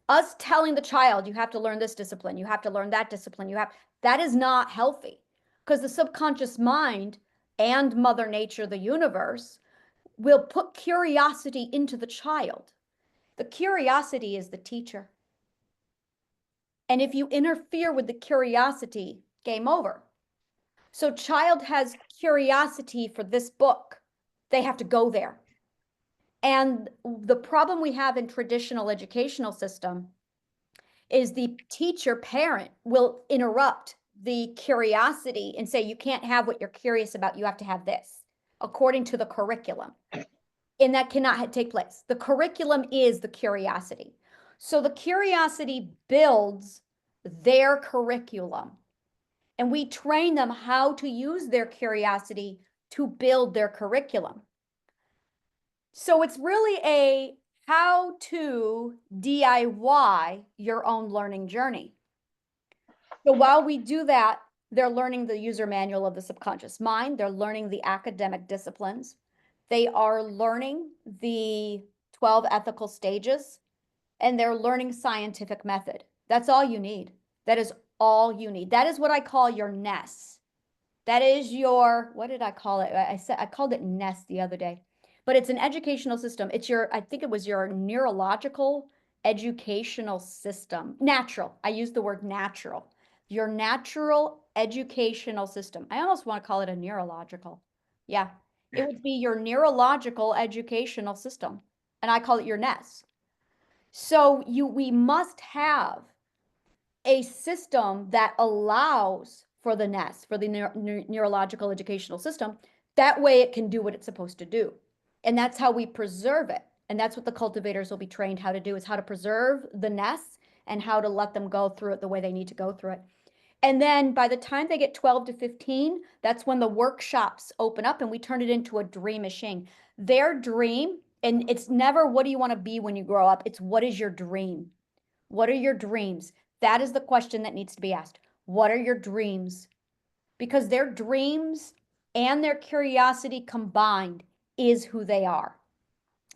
Us telling the child, you have to learn this discipline, you have to learn that discipline, that is not healthy, because the subconscious mind and Mother Nature, the universe, will put curiosity into the child. The curiosity is the teacher. And if you interfere with the curiosity, game over. So child has curiosity for this book. They have to go there. And the problem we have in traditional educational system is the teacher parent will interrupt the curiosity and say, you can't have what you're curious about, you have to have this, according to the curriculum. And that cannot take place. The curriculum is the curiosity. So the curiosity builds their curriculum. And we train them how to use their curiosity to build their curriculum. So it's really a how to DIY your own learning journey. So while we do that, they're learning the user manual of the subconscious mind. They're learning the academic disciplines. They are learning the 12 ethical stages, and they're learning scientific method. That's all you need. That is all you need. That is what I call your NES. That is your, what did I call it? I called it NES the other day, but it's an educational system. It's your, I think it was your neurological educational system. Natural. I used the word natural. Your natural educational system. I almost want to call it a neurological. Yeah. It would be your neurological educational system. And I call it your NES. So we must have a system that allows for the NES, for the neurological educational system. That way it can do what it's supposed to do. And that's how we preserve it. And that's what the cultivators will be trained how to do, is how to preserve the NES and how to let them go through it the way they need to go through it. And then by the time they get 12 to 15, that's when the workshops open up and we turn it into a dream machine. Their dream, and it's never what do you want to be when you grow up? It's what is your dream? What are your dreams? That is the question that needs to be asked. What are your dreams? Because their dreams and their curiosity combined is who they are.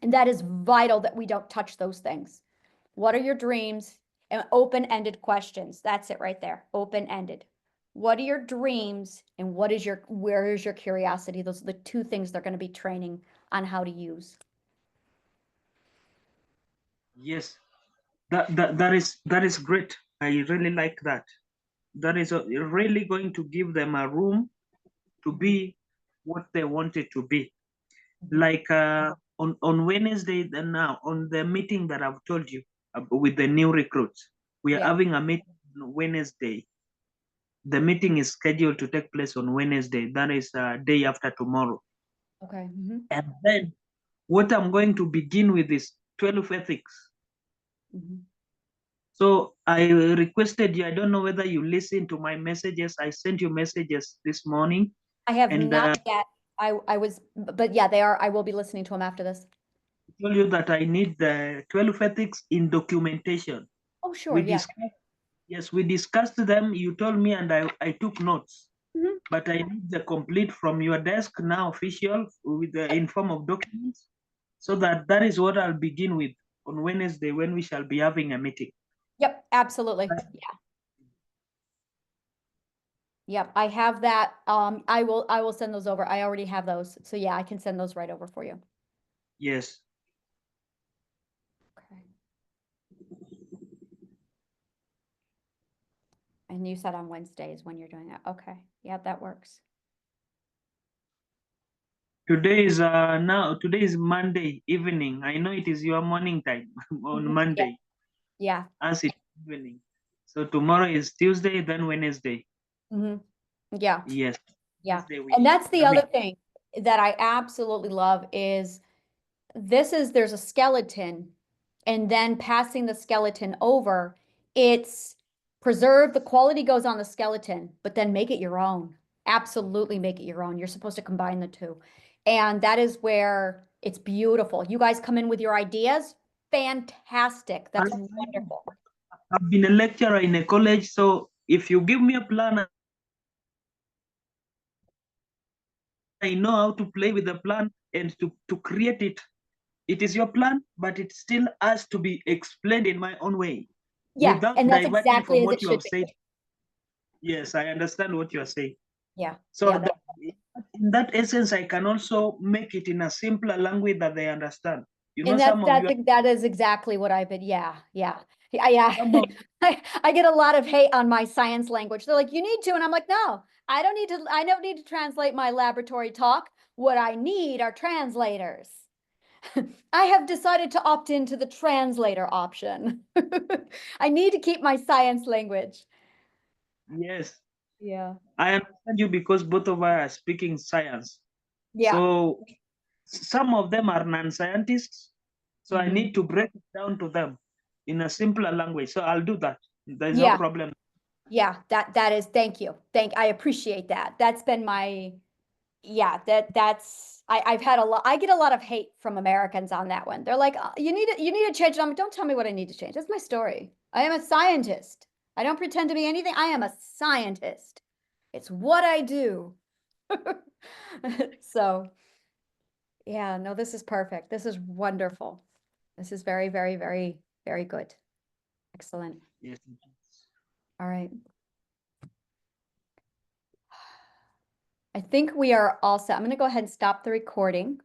And that is vital that we don't touch those things. What are your dreams? And open-ended questions. That's it right there. Open-ended. What are your dreams and where is your curiosity? Those are the two things they're going to be training on how to use. Yes, that is great. I really like that. That is really going to give them a room to be what they wanted to be. Like on Wednesday, now on the meeting that I've told you with the new recruits, we are having a meeting on Wednesday. The meeting is scheduled to take place on Wednesday. That is day after tomorrow. Okay. And then what I'm going to begin with is 12 ethics. So I requested you, I don't know whether you listened to my messages. I sent you messages this morning. I have not yet. I was, but yeah, they are. I will be listening to them after this. I told you that I need the 12 ethics in documentation. Oh, sure. Yeah. Yes, we discussed them. You told me, and I took notes. But I need the complete from your desk now, official, with the in form of documents, so that is what I'll begin with on Wednesday when we shall be having a meeting. Yep, absolutely. Yeah. Yep, I have that. I will send those over. I already have those. So yeah, I can send those right over for you. Yes. Okay. And you said on Wednesday is when you're doing it. Okay. Yeah, that works. Today is Monday evening. I know it is your morning time on Monday. Yeah. As it's evening. So tomorrow is Tuesday, then Wednesday. Yeah. Yes. Yeah. And that's the other thing that I absolutely love is there's a skeleton, and then passing the skeleton over, it's preserved, the quality goes on the skeleton, but then make it your own. Absolutely make it your own. You're supposed to combine the two. And that is where it's beautiful. You guys come in with your ideas. Fantastic. That's wonderful. I've been a lecturer in a college, so if you give me a plan, I know how to play with the plan and to create it It is your plan, but it still has to be explained in my own way Yeah, without and that's diverting exactly from as it what you should have be. said. Yes, I understand what you are saying. Yeah, So yeah, that, in that essence, I can also make it in a simpler language that they understand. You know, and some of you, that is exactly what I've been. Yeah, yeah, yeah. some of I get a lot of hate on my science language. They're like, you need to, and I'm like, no, I don't need to. I don't need to translate my laboratory talk. What I need are translators. I have decided to opt into the translator option. I need to keep my science language. yes, Yeah. I understand you because both of us are speaking science. Yeah. So some of them are non-scientists. So I Mhm. need to break it down to them in a simpler language. So I'll do that. There's no Yeah. problem. Yeah. That is, thank you. I appreciate that. That's been my, yeah, I've had a lot, I get a lot of hate from Americans on that one. They're like, "Oh, you need to change it." Don't tell me what I need to change. That's my story. I am a scientist. I don't pretend to be anything. I am a scientist. It's what I do. So, yeah, no, this is perfect. This is wonderful. This is very, very, very, very good. Excellent. Yes. All right. I think we are all set. I'm going to go ahead and stop the recording.